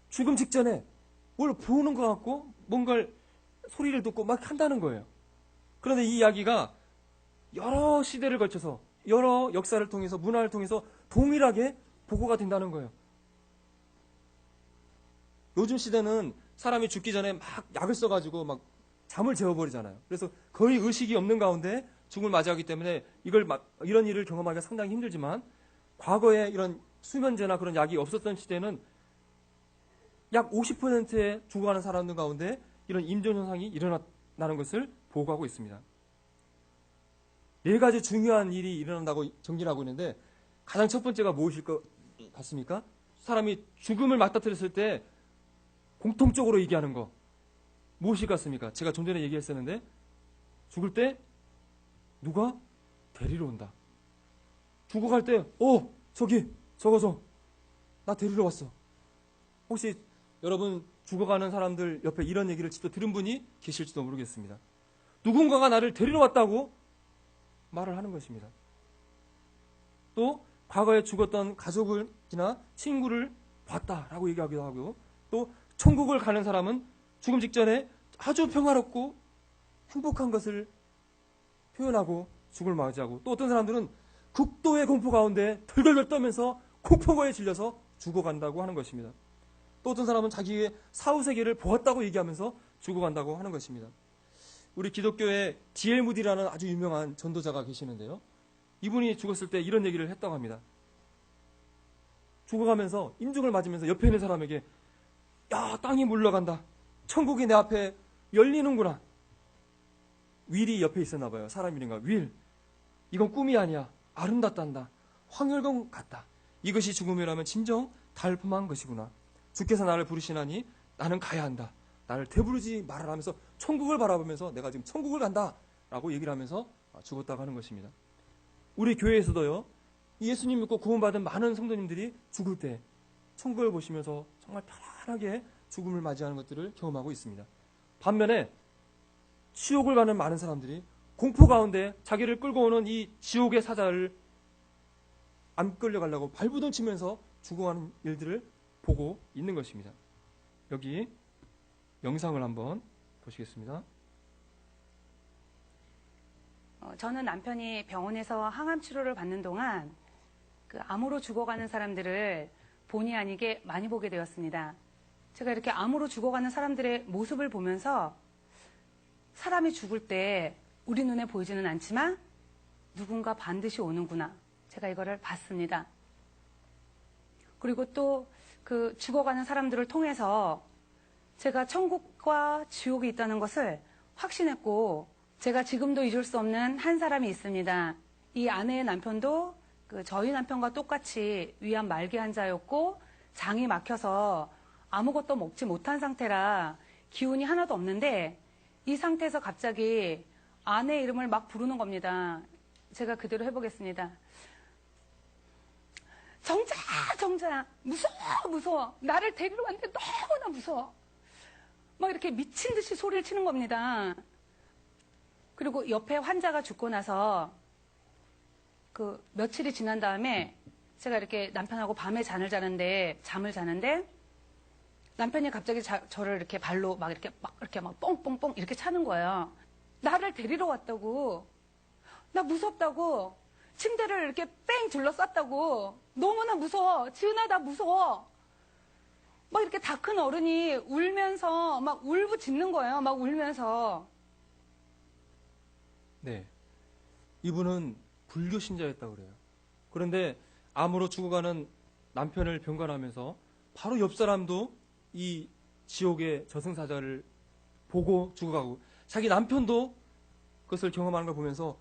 죽음 직전에 뭘 보는 것 같고 뭔가를 소리를 듣고 막 한다는 거예요. 그런데 이 이야기가 여러 시대를 거쳐서 여러 역사를 통해서 문화를 통해서 동일하게 보고가 된다는 거예요. 요즘 시대는 사람이 죽기 전에 막 약을 써가지고 막 잠을 재워버리잖아요. 그래서 거의 의식이 없는 가운데 죽음을 맞이하기 때문에 이런 일을 경험하기가 상당히 힘들지만 과거에 이런 수면제나 그런 약이 없었던 시대는 약 50%의 죽어가는 사람들 가운데 이런 임종 현상이 일어나는 것을 보고하고 있습니다. 네 가지 중요한 일이 일어난다고 정리를 하고 있는데 가장 첫 번째가 무엇일 것 같습니까? 사람이 죽음을 맞닥뜨렸을 때 공통적으로 얘기하는 거 무엇일 것 같습니까? 제가 좀 전에 얘기했었는데 죽을 때 누가 데리러 온다. 죽어갈 때 저기 저거 나 데리러 왔어. 혹시 여러분 죽어가는 사람들 옆에 이런 얘기를 직접 들은 분이 계실지도 모르겠습니다. 누군가가 나를 데리러 왔다고 말을 하는 것입니다. 또 과거에 죽었던 가족이나 친구를 봤다라고 얘기하기도 하고 또 천국을 가는 사람은 죽음 직전에 아주 평화롭고 행복한 것을 표현하고 죽음을 맞이하고 또 어떤 사람들은 극도의 공포 가운데 덜덜덜 떨면서 공포에 질려서 죽어간다고 하는 것입니다. 또 어떤 사람은 자기의 사후세계를 보았다고 얘기하면서 죽어간다고 하는 것입니다. 우리 기독교에 D.L. 무디라는 아주 유명한 전도자가 계시는데요. 이분이 죽었을 때 이런 얘기를 했다고 합니다. 죽어가면서 임종을 맞으면서 옆에 있는 사람에게 야, 땅이 물러간다. 천국이 내 앞에 열리는구나. 윌이 옆에 있었나 봐요. 사람 이름과 윌. 이건 꿈이 아니야. 아름답단다. 황홀공 같다. 이것이 죽음이라면 진정 달콤한 것이구나. 주께서 나를 부르시나니 나는 가야 한다. 나를 되부르지 말아라 하면서 천국을 바라보면서 내가 지금 천국을 간다 라고 얘기를 하면서 죽었다고 하는 것입니다. 우리 교회에서도요, 예수님 믿고 구원받은 많은 성도님들이 죽을 때 천국을 보시면서 정말 편안하게 죽음을 맞이하는 것들을 경험하고 있습니다. 반면에 지옥을 가는 많은 사람들이 공포 가운데 자기를 끌고 오는 이 지옥의 사자를 안 끌려가려고 발부둥 치면서 죽어가는 일들을 보고 있는 것입니다. 여기 영상을 한번 보시겠습니다. 저는 남편이 병원에서 항암 치료를 받는 동안 그 암으로 죽어가는 사람들을 본의 아니게 많이 보게 되었습니다. 제가 이렇게 암으로 죽어가는 사람들의 모습을 보면서 사람이 죽을 때 우리 눈에 보이지는 않지만 누군가 반드시 오는구나. 제가 이거를 봤습니다. 그리고 또 그 죽어가는 사람들을 통해서 제가 천국과 지옥이 있다는 것을 확신했고 제가 지금도 잊을 수 없는 한 사람이 있습니다. 이 아내의 남편도 저희 남편과 똑같이 위암 말기 환자였고 장이 막혀서 아무것도 먹지 못한 상태라 기운이 하나도 없는데 이 상태에서 갑자기 아내의 이름을 막 부르는 겁니다. 제가 그대로 해보겠습니다. 정자야, 무서워. 나를 데리러 왔는데 너무나 무서워. 막 이렇게 미친 듯이 소리를 치는 겁니다. 그리고 옆에 환자가 죽고 나서 그 며칠이 지난 다음에 제가 이렇게 남편하고 밤에 잠을 자는데 남편이 갑자기 저를 이렇게 발로 막 뻥뻥뻥 이렇게 차는 거예요. 나를 데리러 왔다고. 나 무섭다고. 침대를 이렇게 뺑 둘러쌌다고. 너무나 무서워. 지은아, 나 무서워. 막 이렇게 다 큰 어른이 울면서 막 울부짖는 거예요. 막 울면서. 네. 이분은 불교 신자였다고 그래요. 그런데 암으로 죽어가는 남편을 병간하면서 바로 옆 사람도 이 지옥의 저승사자를 보고 죽어가고 자기 남편도 그것을 경험하는 걸 보면서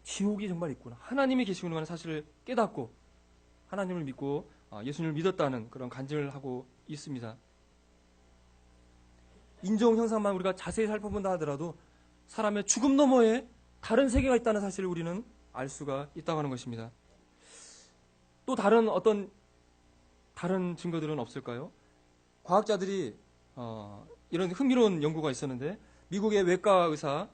지옥이 정말 있구나. 하나님이 계시구나 하는 사실을 깨닫고 하나님을 믿고 예수님을 믿었다는 그런 간증을 하고 있습니다. 인종 형상만 우리가 자세히 살펴본다 하더라도 사람의 죽음 너머에 다른 세계가 있다는 사실을 우리는 알 수가 있다고 하는 것입니다. 또 다른 증거들은 없을까요? 과학자들이 이런 흥미로운 연구가 있었는데 미국의 외과 의사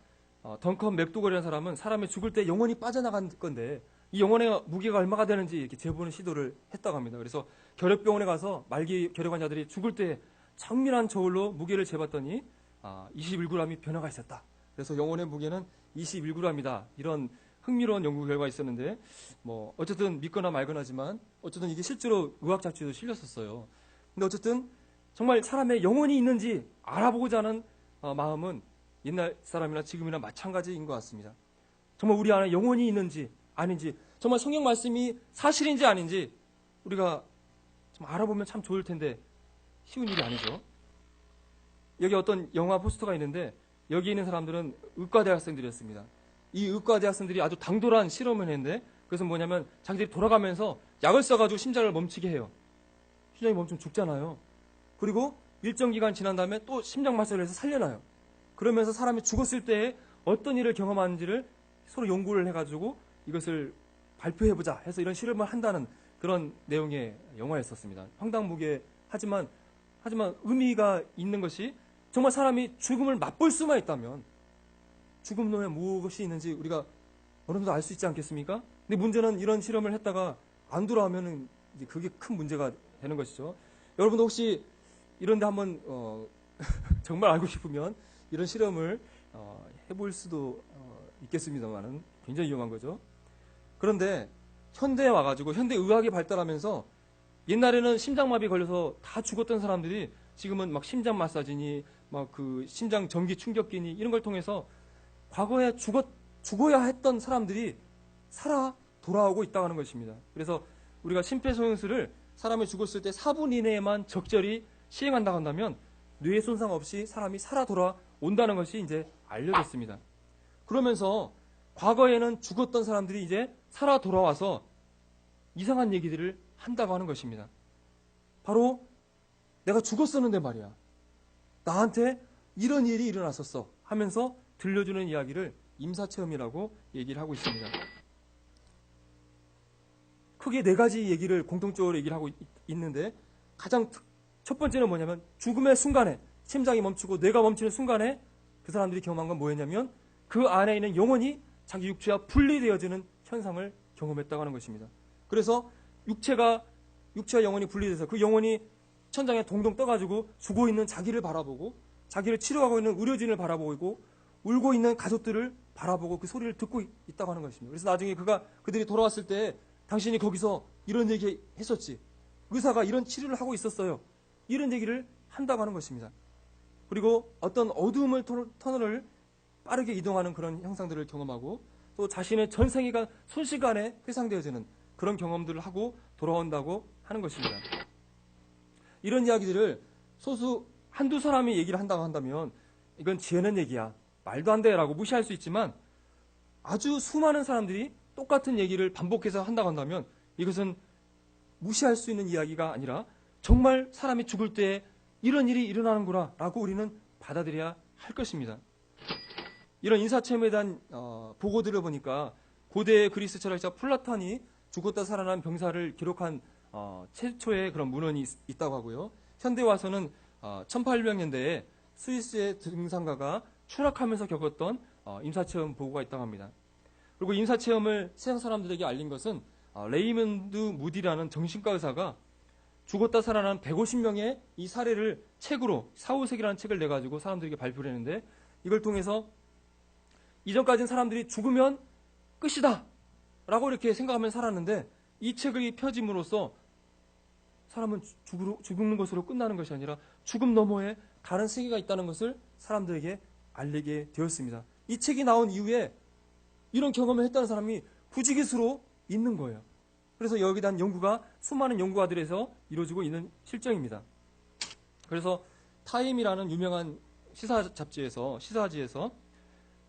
덩컨 맥도걸이라는 사람은 사람이 죽을 때 영혼이 빠져나간 건데 이 영혼의 무게가 얼마가 되는지 이렇게 재보는 시도를 했다고 합니다. 그래서 결핵병원에 가서 말기 결핵 환자들이 죽을 때 정밀한 저울로 무게를 재봤더니 21g이 변화가 있었다. 그래서 영혼의 무게는 21g이다. 이런 흥미로운 연구 결과가 있었는데 뭐 어쨌든 믿거나 말거나지만 어쨌든 이게 실제로 의학 잡지에도 실렸었어요. 근데 어쨌든 정말 사람의 영혼이 있는지 알아보고자 하는 마음은 옛날 사람이나 지금이나 마찬가지인 것 같습니다. 정말 우리 안에 영혼이 있는지 아닌지, 정말 성경 말씀이 사실인지 아닌지 우리가 좀 알아보면 참 좋을 텐데 쉬운 일이 아니죠. 여기 어떤 영화 포스터가 있는데 여기 있는 사람들은 의과대학생들이었습니다. 이 의과대학생들이 아주 당돌한 실험을 했는데 그것은 뭐냐면 자기들이 돌아가면서 약을 써가지고 심장을 멈추게 해요. 심장이 멈추면 죽잖아요. 그리고 일정 기간 지난 다음에 또 심장 마사지를 해서 살려놔요. 그러면서 사람이 죽었을 때 어떤 일을 경험하는지를 서로 연구를 해가지고 이것을 발표해보자 해서 이런 실험을 한다는 그런 내용의 영화였었습니다. 황당무계하지만 의미가 있는 것이 정말 사람이 죽음을 맛볼 수만 있다면 죽음 후에 무엇이 있는지 우리가 어느 정도 알 수 있지 않겠습니까? 근데 문제는 이런 실험을 했다가 안 돌아오면은 이제 그게 큰 문제가 되는 것이죠. 여러분도 혹시 이런데 한번 정말 알고 싶으면 이런 실험을 해볼 수도 있겠습니다만은 굉장히 위험한 거죠. 그런데 현대에 와가지고 현대 의학이 발달하면서 옛날에는 심장마비 걸려서 다 죽었던 사람들이 지금은 막 심장 마사지니 막 그 심장 전기 충격기니 이런 걸 통해서 과거에 죽어야 했던 사람들이 살아 돌아오고 있다고 하는 것입니다. 그래서 우리가 심폐소생술을 사람이 죽었을 때 4분 이내에만 적절히 시행한다고 한다면 뇌 손상 없이 사람이 살아 돌아온다는 것이 이제 알려졌습니다. 그러면서 과거에는 죽었던 사람들이 이제 살아 돌아와서 이상한 얘기들을 한다고 하는 것입니다. 바로 내가 죽었었는데 말이야. 나한테 이런 일이 일어났었어 하면서 들려주는 이야기를 임사체험이라고 얘기를 하고 있습니다. 크게 4가지 얘기를 공통적으로 얘기를 하고 있는데 가장 첫 번째는 뭐냐면 죽음의 순간에 심장이 멈추고 뇌가 멈추는 순간에 그 사람들이 경험한 건 뭐였냐면 그 안에 있는 영혼이 자기 육체와 분리되어지는 현상을 경험했다고 하는 것입니다. 그래서 육체와 영혼이 분리돼서 그 영혼이 천장에 동동 떠가지고 죽어 있는 자기를 바라보고 자기를 치료하고 있는 의료진을 바라보고 울고 있는 가족들을 바라보고 그 소리를 듣고 있다고 하는 것입니다. 그래서 나중에 그들이 돌아왔을 때 당신이 거기서 이런 얘기 했었지. 의사가 이런 치료를 하고 있었어요. 이런 얘기를 한다고 하는 것입니다. 그리고 어떤 어두움을 터널을 빠르게 이동하는 그런 형상들을 경험하고 또 자신의 전생애가 순식간에 회상되어지는 그런 경험들을 하고 돌아온다고 하는 것입니다. 이런 이야기들을 소수 한두 사람이 얘기를 한다고 한다면 이건 지어낸 얘기야. 말도 안 돼라고 무시할 수 있지만 아주 수많은 사람들이 똑같은 얘기를 반복해서 한다고 한다면 이것은 무시할 수 있는 이야기가 아니라 정말 사람이 죽을 때 이런 일이 일어나는구나 라고 우리는 받아들여야 할 것입니다. 이런 인사체험에 대한 보고들을 보니까 고대 그리스 철학자 플라톤이 죽었다 살아난 병사를 기록한 최초의 그런 문헌이 있다고 하고요. 현대 와서는 1800년대에 스위스의 등산가가 추락하면서 겪었던 임사체험 보고가 있다고 합니다. 그리고 임사체험을 세상 사람들에게 알린 것은 레이먼드 무디라는 정신과 의사가 죽었다 살아난 150명의 이 사례를 책으로 사후세계라는 책을 내가지고 사람들에게 발표를 했는데 이걸 통해서 이전까지는 사람들이 죽으면 끝이다 라고 이렇게 생각하면서 살았는데 이 책이 펴짐으로써 사람은 죽는 것으로 끝나는 것이 아니라 죽음 너머에 다른 세계가 있다는 것을 사람들에게 알리게 되었습니다. 이 책이 나온 이후에 이런 경험을 했다는 사람이 부지기수로 있는 거예요. 그래서 여기에 대한 연구가 수많은 연구가들에서 이루어지고 있는 실정입니다. 그래서 타임이라는 유명한 시사지에서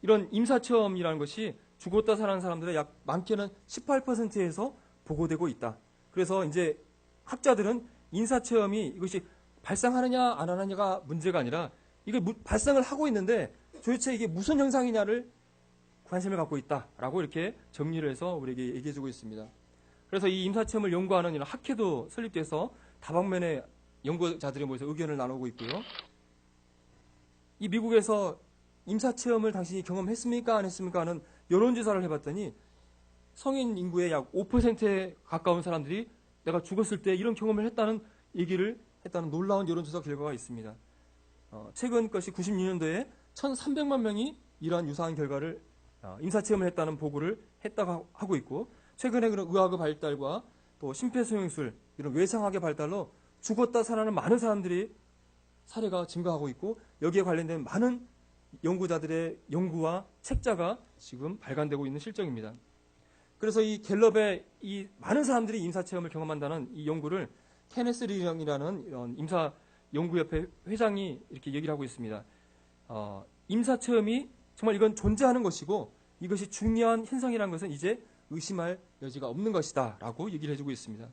이런 임사체험이라는 것이 죽었다 살아난 사람들의 약 많게는 18%에서 보고되고 있다. 그래서 이제 학자들은 인사체험이 이것이 발생하느냐 안 하느냐가 문제가 아니라 이게 발생을 하고 있는데 도대체 이게 무슨 현상이냐를 관심을 갖고 있다라고 이렇게 정리를 해서 우리에게 얘기해주고 있습니다. 그래서 이 임사체험을 연구하는 이런 학회도 설립돼서 다방면의 연구자들이 모여서 의견을 나누고 있고요. 이 미국에서 임사체험을 당신이 경험했습니까? 안 했습니까? 하는 여론조사를 해봤더니 성인 인구의 약 5%에 가까운 사람들이 내가 죽었을 때 이런 경험을 했다는 얘기를 했다는 놀라운 여론조사 결과가 있습니다. 최근 것이 96년도에 1,300만 명이 이러한 유사한 결과를 임사체험을 했다는 보고를 했다고 하고 있고, 최근에 그런 의학의 발달과 또 심폐소생술 이런 외상학의 발달로 죽었다 살아나는 많은 사람들이 사례가 증가하고 있고, 여기에 관련된 많은 연구자들의 연구와 책자가 지금 발간되고 있는 실정입니다. 그래서 이 갤럽의 이 많은 사람들이 임사체험을 경험한다는 이 연구를 케네스 리령이라는 이런 임사연구협회 회장이 이렇게 얘기를 하고 있습니다. 임사체험이 정말 이건 존재하는 것이고 이것이 중요한 현상이라는 것은 이제 의심할 여지가 없는 것이다 라고 얘기를 해주고 있습니다.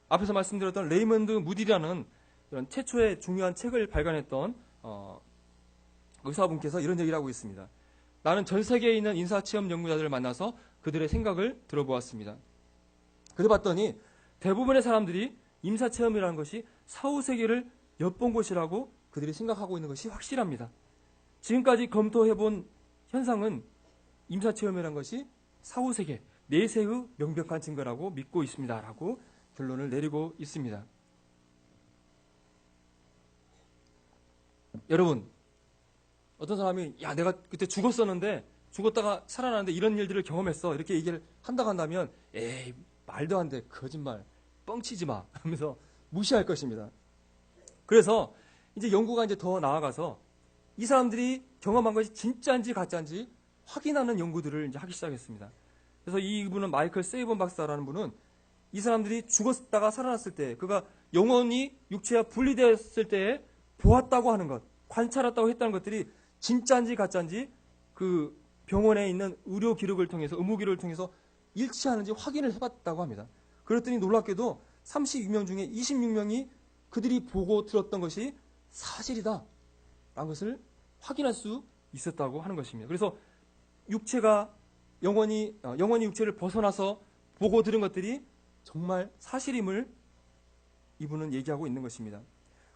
앞에서 말씀드렸던 레이먼드 무디라는 이런 최초의 중요한 책을 발간했던 의사분께서 이런 얘기를 하고 있습니다. 나는 전 세계에 있는 임사체험 연구자들을 만나서 그들의 생각을 들어보았습니다. 그래 봤더니 대부분의 사람들이 임사체험이라는 것이 사후세계를 엿본 것이라고 그들이 생각하고 있는 것이 확실합니다. 지금까지 검토해본 현상은 임사체험이라는 것이 사후세계, 내세의 명백한 증거라고 믿고 있습니다. 라고 결론을 내리고 있습니다. 여러분, 어떤 사람이 야 내가 그때 죽었었는데 죽었다가 살아나는데 이런 일들을 경험했어 이렇게 얘기를 한다고 한다면 에이 말도 안 돼 거짓말 뻥치지 마 하면서 무시할 것입니다. 그래서 이제 연구가 이제 더 나아가서 이 사람들이 경험한 것이 진짜인지 가짜인지 확인하는 연구들을 이제 하기 시작했습니다. 그래서 이분은 마이클 세이번 박사라는 분은 이 사람들이 죽었다가 살아났을 때 그가 영혼이 육체와 분리되었을 때에 보았다고 하는 것, 관찰했다고 했다는 것들이 진짜인지 가짜인지 그 병원에 있는 의료 기록을 통해서 의무 기록을 통해서 일치하는지 확인을 해봤다고 합니다. 그랬더니 놀랍게도 32명 중에 26명이 그들이 보고 들었던 것이 사실이다 라는 것을 확인할 수 있었다고 하는 것입니다. 그래서 육체가 영혼이 육체를 벗어나서 보고 들은 것들이 정말 사실임을 이분은 얘기하고 있는 것입니다.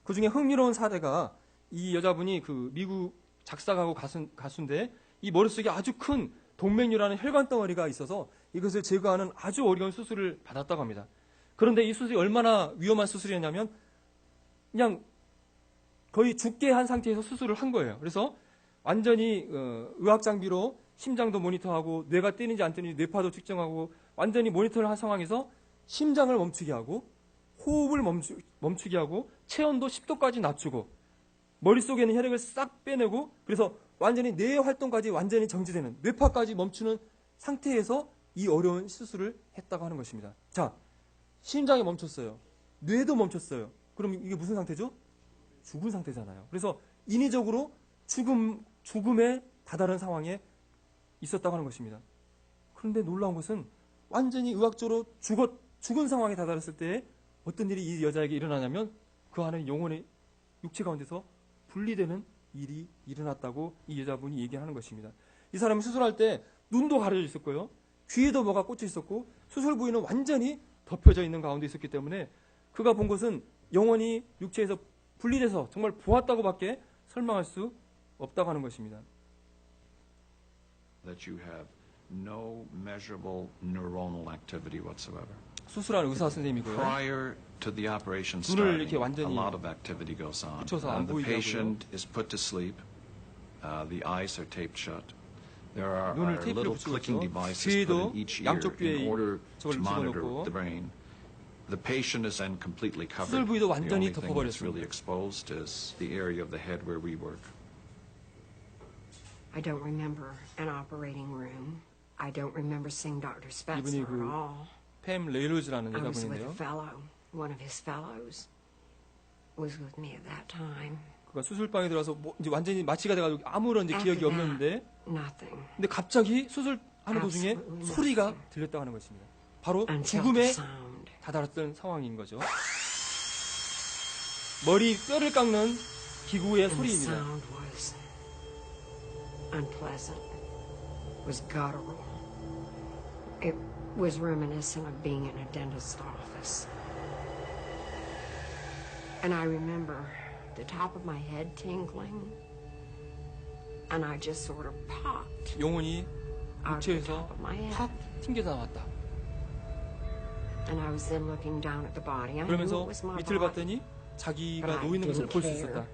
그 중에 흥미로운 사례가 이 여자분이 그 미국 작사가고 가수인데 이 머릿속에 아주 큰 동맥류라는 혈관 덩어리가 있어서 이것을 제거하는 아주 어려운 수술을 받았다고 합니다. 그런데 이 수술이 얼마나 위험한 수술이었냐면 그냥 거의 죽게 한 상태에서 수술을 한 거예요. 그래서 완전히 의학 장비로 심장도 모니터하고 뇌가 뛰는지 안 뛰는지 뇌파도 측정하고 완전히 모니터를 한 상황에서 심장을 멈추게 하고 호흡을 멈추게 하고 체온도 10도까지 낮추고 머릿속에 있는 혈액을 싹 빼내고 그래서 완전히 뇌 활동까지 완전히 정지되는 뇌파까지 멈추는 상태에서 이 어려운 수술을 했다고 하는 것입니다. 자, 심장이 멈췄어요. 뇌도 멈췄어요. 그럼 이게 무슨 상태죠? 죽은 상태잖아요. 그래서 인위적으로 죽음에 다다른 상황에 있었다고 하는 것입니다. 그런데 놀라운 것은 완전히 의학적으로 죽은 상황에 다다랐을 때 어떤 일이 이 여자에게 일어나냐면 그 안에 영혼의 육체 가운데서 분리되는 일이 일어났다고 이 여자분이 얘기하는 것입니다. 이 사람이 수술할 때 눈도 가려져 있었고요. 귀에도 뭐가 꽂혀 있었고 수술 부위는 완전히 덮여져 있는 가운데 있었기 때문에 그가 본 것은 영혼이 육체에서 분리돼서 정말 보았다고밖에 설명할 수 없다고 하는 것입니다. That you have no measurable neuronal activity whatsoever. 수술한 의사 선생님이고요. Prior to the operation 눈을 starting, 이렇게 a 완전히 lot of activity goes on. 붙여서 안 The 보이게 patient is put to sleep. The eyes are taped shut. There are 눈을 테이프로 little clicking 붙이고 devices put 귀에도 in each ear 양쪽 귀에 in order to 저걸 monitor 집어넣고 the brain. The patient is then completely covered. 수술 부위도 The 완전히 only thing that's really 덮어버렸습니다. exposed is the area of the head where we work. I don't remember an operating room. I don't remember seeing Dr. Spetzler 그 at all. 팸 레이로즈라는 I was with a 여자분인데요. fellow. One of his fellows was with me at that time. 그가 수술방에 들어와서 이제 완전히 마취가 돼가지고 아무런 이제 기억이 없는데, Nothing. 근데 갑자기 수술하는 도중에 Absolutely 소리가 nothing. 들렸다고 하는 것입니다. 바로 Until the 죽음에 sound. 다다랐던 상황인 거죠. 머리 뼈를 깎는 기구의 And the 소리입니다. sound was unpleasant. Was guttural. It was reminiscent of being in a dentist's office. And I remember the top of my head tingling and I just sort of popped 영혼이 out of the 육체에서 top of my head. 팍 튕겨 나왔다. And I was then looking down at the body. I knew it 그러면서 was my 밑을 body. 봤더니 자기가 But I 누워 있는 것을 didn't 볼 수 care. 있었다.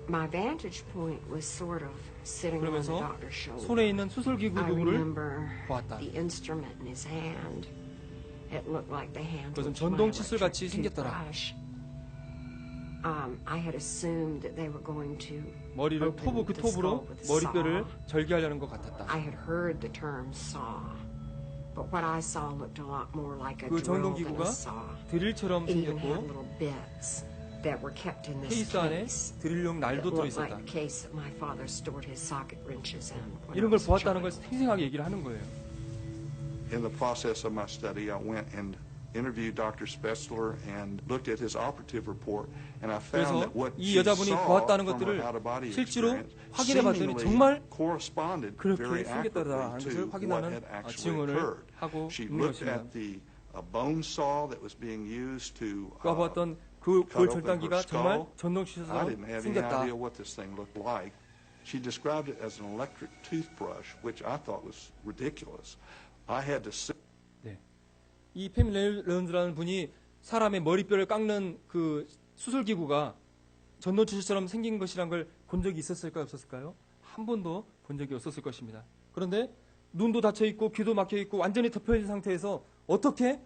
My vantage point was sort of sitting on the 그러면서 doctor's shoulder. 손에 있는 수술기구를 I remember 보았다. the instrument in his hand. It looked like the hand 그것은 was my 전동 칫솔 electric 같이 생겼더라. toothbrush. I had assumed that they were going to 머리를 open 톱으로 그 the skull 톱으로 with 머리뼈를 saw. 절개하려는 것 같았다. I had heard the term saw, but what I saw looked a lot more like a 그 drill 전동 than a 기구가 saw. 드릴처럼 It even had 생겼고 little bits that were kept in this 케이스 안에 case. 드릴용 That 날도 looked like 들어있었다. the case that my father stored his socket wrenches in. when I 이런 걸 was a 보았다는 걸 child. 생생하게 얘기를 하는 거예요. In the process of my study, I went and interviewed Dr. Spetzler and looked at his operative report, and I found 그래서 that what 이 she 여자분이 saw 보았다는 from 것들을 her out-of-body 실제로 experience 확인해 봤더니 seemingly 정말 corresponded 그렇게 very 생겼다라는 accurately 것을 to what 확인하는 had actually 증언을 occurred. 하고 She 있는 looked 것입니다. at the bone saw that was being used to 그가 보았던 그 cut open 절단기가 her 정말 skull. I 전동치처럼 didn't have any 생겼다. idea what this thing looked like. She described it as an electric toothbrush, which I thought was ridiculous. I had to sit 이 팸 레운드라는 분이 사람의 머리뼈를 깎는 그 수술기구가 전동치처럼 생긴 것이란 걸 본 적이 있었을까요? 없었을까요? 한 번도 본 적이 없었을 것입니다. 그런데 눈도 닫혀 있고 귀도 막혀 있고 완전히 덮여 있는 상태에서 어떻게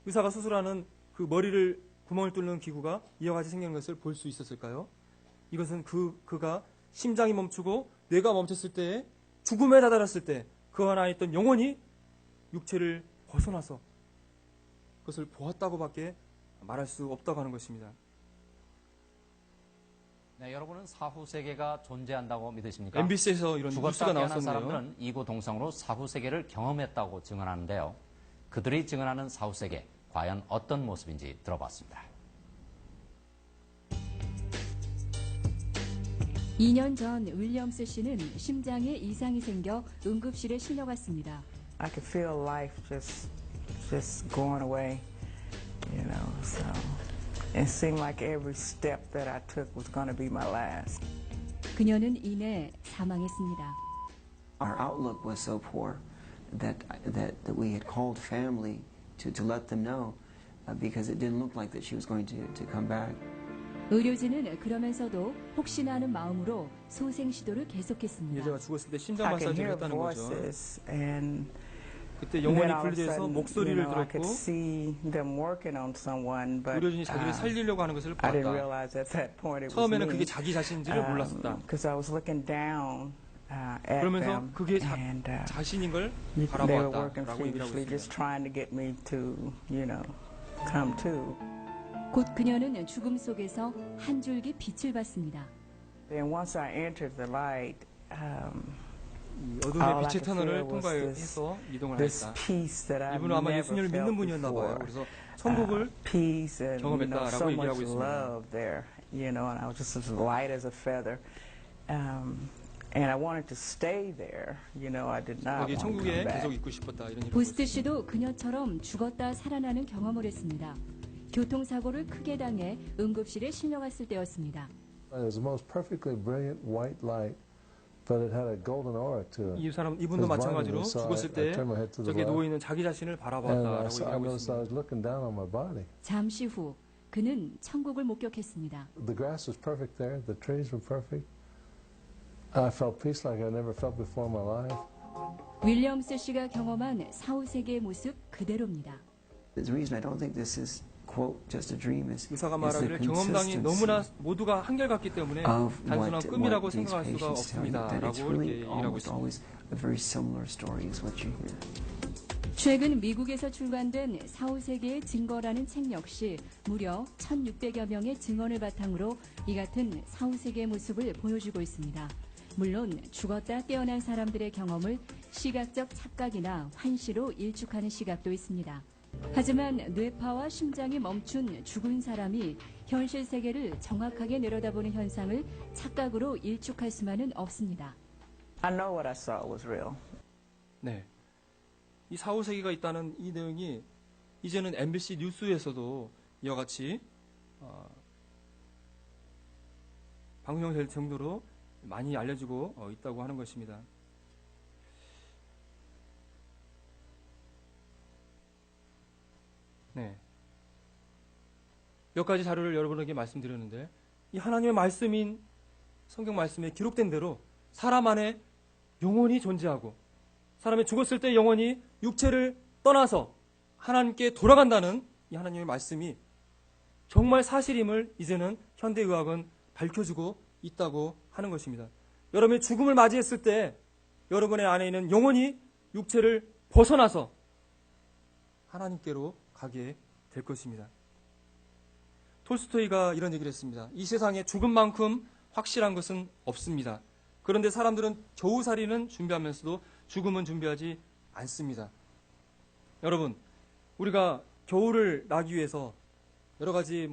의사가 수술하는 그 머리를 구멍을 뚫는 기구가 이와 같이 생긴 것을 볼 수 있었을까요? 이것은 그가 심장이 멈추고 뇌가 멈췄을 때에 죽음에 다다랐을 때 그 안에 있던 영혼이 육체를 벗어나서 그것을 보았다고밖에 말할 수 없다고 하는 것입니다. 네, 여러분은 사후 세계가 존재한다고 믿으십니까? MBC에서 이런 죽었다 뉴스가 깨어난 나왔었네요. 사람들은 이구 동성으로 사후 세계를 경험했다고 증언하는데요. 그들이 증언하는 사후 세계 과연 어떤 모습인지 들어봤습니다. 2년 전 윌리엄스 씨는 심장에 이상이 생겨 응급실에 실려갔습니다. I could feel life just going away, you know, so it seemed like every step that I took was going to be my last. 그녀는 이내 사망했습니다. Our outlook was so poor that we had called family to let them know because it didn't look like that she was going to come back. 의료진은 그러면서도 혹시나 하는 마음으로 소생 시도를 계속했습니다. 여자가 죽었을 때 심장 I could 마사지를 hear 했다는 거죠. voices and 그때 then 영혼이 all of a 분리돼서 sudden, 목소리를 you know, I could 들었고 see them working on someone, but 의료진이 자기를 살리려고 하는 것을 I didn't 보았다. realize at that point it was 처음에는 me. 그게 자기 자신인지를 몰랐었다. Because I was looking down at 그러면서 them, 그게 and 자신인 걸 they were working 바라보았다라고 얘기를 하고 feverishly, just 있습니다. trying to get me to, you know, come to. 곧 그녀는 죽음 속에서 한 줄기 빛을 봤습니다. Then once I entered the light, 이 all 어둠의 I 빛의 could 터널을 feel was 통과해서 이동을 this 하였다. peace that I've 이분은 아마 never 예수님을 믿는 felt 분이었나 봐요. before. 그래서 천국을 Peace and you know, 경험했다라고 so 얘기하고 much 있습니다. love there, you know, and I was just as light as a feather. And I wanted to stay there, you know, I did not 거기 want to 천국에 come back. 계속 있고 싶었다. 이런 일을 보스트 씨도 그녀처럼 죽었다 살아나는 경험을 했습니다. 교통사고를 크게 당해 응급실에 실려갔을 때였습니다. It was the most perfectly brilliant white light, but it had a golden aura to it. 이분도 마찬가지로 죽었을 때 저기 누워 있는 자기 자신을 And 바라봤다라고 I 얘기하고 noticed I 있습니다. was looking down on my body. 잠시 후 그는 천국을 목격했습니다. The grass was perfect there. The trees were perfect. I felt peace like I never felt before in my life. 윌리엄스 씨가 경험한 사후 세계의 모습 그대로입니다. The reason I don't think this is quote just a dream is 의사가 the 말하기를 경험당이 너무나 모두가 한결같기 때문에 of 단순한 what 꿈이라고 these 생각할 수가 patients tell you, that it's 없습니다라고 이렇게 really 얘기를 하고 almost 있습니다. always a very similar story as what you hear. 최근 미국에서 출간된 사후 세계의 증거라는 책 역시 무려 1,600여 명의 증언을 바탕으로 이 같은 사후 세계의 모습을 보여주고 있습니다. 물론 죽었다 깨어난 사람들의 경험을 시각적 착각이나 환시로 일축하는 시각도 있습니다. 하지만 뇌파와 심장이 멈춘 죽은 사람이 현실 세계를 정확하게 내려다보는 현상을 착각으로 일축할 수만은 없습니다. I know what I saw was real. 네, 이 사후 세계가 있다는 이 내용이 이제는 MBC 뉴스에서도 이와 같이 방송될 정도로 많이 알려지고 있다고 하는 것입니다. 네. 몇 가지 자료를 여러분에게 말씀드렸는데 이 하나님의 말씀인 성경 말씀에 기록된 대로 사람 안에 영혼이 존재하고 사람이 죽었을 때 영혼이 육체를 떠나서 하나님께 돌아간다는 이 하나님의 말씀이 정말 사실임을 이제는 현대의학은 밝혀주고 있다고 하는 것입니다. 여러분이 죽음을 맞이했을 때 여러분의 안에 있는 영혼이 육체를 벗어나서 하나님께로 가게 될 것입니다. 톨스토이가 이런 얘기를 했습니다. 이 세상에 죽음만큼 확실한 것은 없습니다. 그런데 사람들은 겨우살이는 준비하면서도 죽음은 준비하지 않습니다. 여러분, 우리가 겨울을 나기 위해서 여러 가지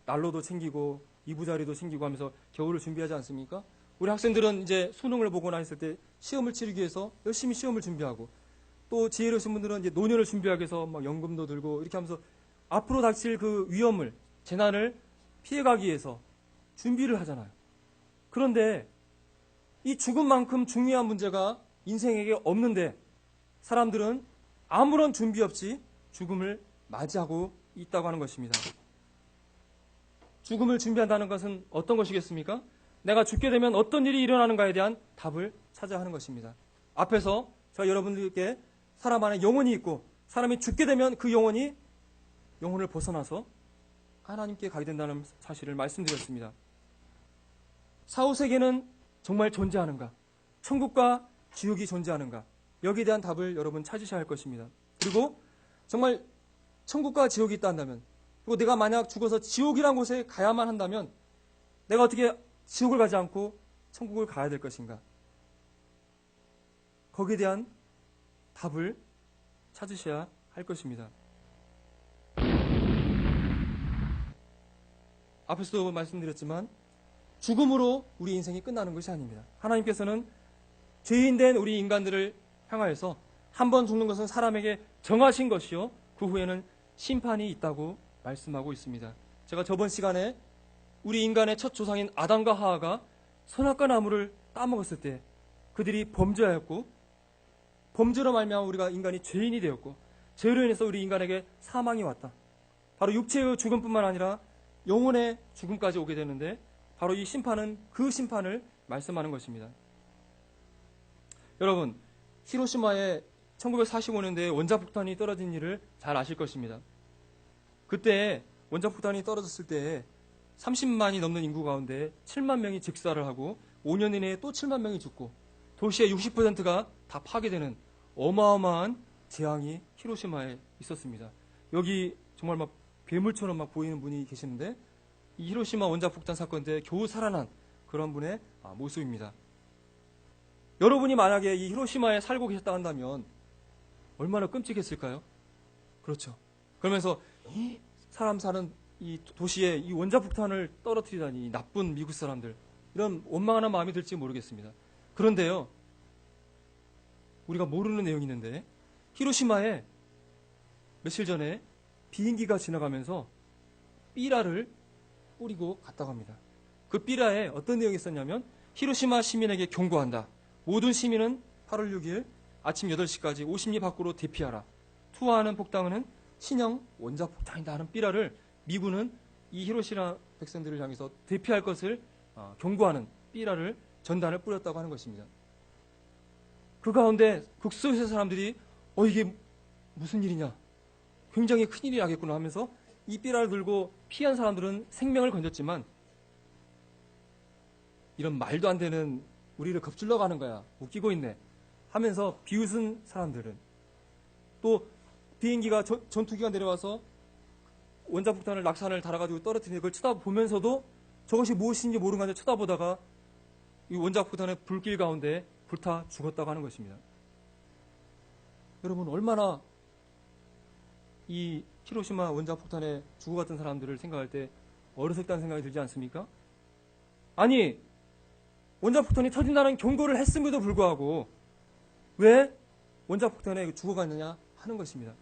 난로도 챙기고 이부자리도 챙기고 하면서 겨울을 준비하지 않습니까? 우리 학생들은 이제 수능을 보거나 했을 때 시험을 치르기 위해서 열심히 시험을 준비하고 또 지혜로우신 분들은 이제 노년을 준비하기 위해서 막 연금도 들고 이렇게 하면서 앞으로 닥칠 그 위험을, 재난을 피해가기 위해서 준비를 하잖아요. 그런데 이 죽음만큼 중요한 문제가 인생에게 없는데 사람들은 아무런 준비 없이 죽음을 맞이하고 있다고 하는 것입니다. 죽음을 준비한다는 것은 어떤 것이겠습니까? 내가 죽게 되면 어떤 일이 일어나는가에 대한 답을 찾아야 하는 것입니다. 앞에서 제가 여러분들께 사람 안에 영혼이 있고 사람이 죽게 되면 그 영혼을 벗어나서 하나님께 가게 된다는 사실을 말씀드렸습니다. 사후세계는 정말 존재하는가? 천국과 지옥이 존재하는가? 여기에 대한 답을 여러분 찾으셔야 할 것입니다. 그리고 정말 천국과 지옥이 있다 한다면, 그리고 내가 만약 죽어서 지옥이란 곳에 가야만 한다면 내가 어떻게 지옥을 가지 않고 천국을 가야 될 것인가? 거기에 대한 답을 찾으셔야 할 것입니다. 앞에서도 말씀드렸지만 죽음으로 우리 인생이 끝나는 것이 아닙니다. 하나님께서는 죄인된 우리 인간들을 향하여서 한 번 죽는 것은 사람에게 정하신 것이요 그 후에는 심판이 있다고 말씀하고 있습니다. 제가 저번 시간에 우리 인간의 첫 조상인 아담과 하와가 선악과 나무를 따먹었을 때 그들이 범죄하였고 범죄로 말미암아 우리가 인간이 죄인이 되었고 죄로 인해서 우리 인간에게 사망이 왔다. 바로 육체의 죽음뿐만 아니라 영혼의 죽음까지 오게 되는데 바로 이 심판은 그 심판을 말씀하는 것입니다. 여러분, 히로시마에 1945년도에 원자폭탄이 떨어진 일을 잘 아실 것입니다. 그때 원자폭탄이 떨어졌을 때 30만이 넘는 인구 가운데 7만 명이 직사를 하고 5년 이내에 또 7만 명이 죽고 도시의 60%가 다 파괴되는 어마어마한 재앙이 히로시마에 있었습니다. 여기 정말 막 괴물처럼 막 보이는 분이 계시는데 이 히로시마 원자폭탄 사건 때 겨우 살아난 그런 분의 모습입니다. 여러분이 만약에 이 히로시마에 살고 계셨다 한다면 얼마나 끔찍했을까요? 그렇죠. 그러면서 이 사람 사는 이 도시에 이 원자폭탄을 떨어뜨리다니 이 나쁜 미국 사람들 이런 원망하는 마음이 들지 모르겠습니다. 그런데요, 우리가 모르는 내용이 있는데 히로시마에 며칠 전에 비행기가 지나가면서 삐라를 뿌리고 갔다고 합니다. 그 삐라에 어떤 내용이 있었냐면 히로시마 시민에게 경고한다. 모든 시민은 8월 6일 아침 8시까지 50리 밖으로 대피하라. 투하하는 폭탄은 신형 원자폭탄이다 하는 삐라를 미군은 이 히로시마 백성들을 향해서 대피할 것을 경고하는 삐라를 전단을 뿌렸다고 하는 것입니다. 그 가운데 극소수의 사람들이 이게 무슨 일이냐, 굉장히 큰일이 나겠구나 하면서 이 삐라를 들고 피한 사람들은 생명을 건졌지만 이런 말도 안 되는 우리를 겁질러 가는 거야, 웃기고 있네 하면서 비웃은 사람들은, 또 비행기가 전투기가 내려와서 원자폭탄을 낙산을 달아가지고 떨어뜨리는 걸 쳐다보면서도 저것이 무엇인지 모르는 가운데 쳐다보다가 이 원자폭탄의 불길 가운데 불타 죽었다고 하는 것입니다. 여러분, 얼마나 이 히로시마 원자폭탄에 죽어갔던 사람들을 생각할 때 어리석다는 생각이 들지 않습니까? 아니, 원자폭탄이 터진다는 경고를 했음에도 불구하고 왜 원자폭탄에 죽어갔느냐 하는 것입니다.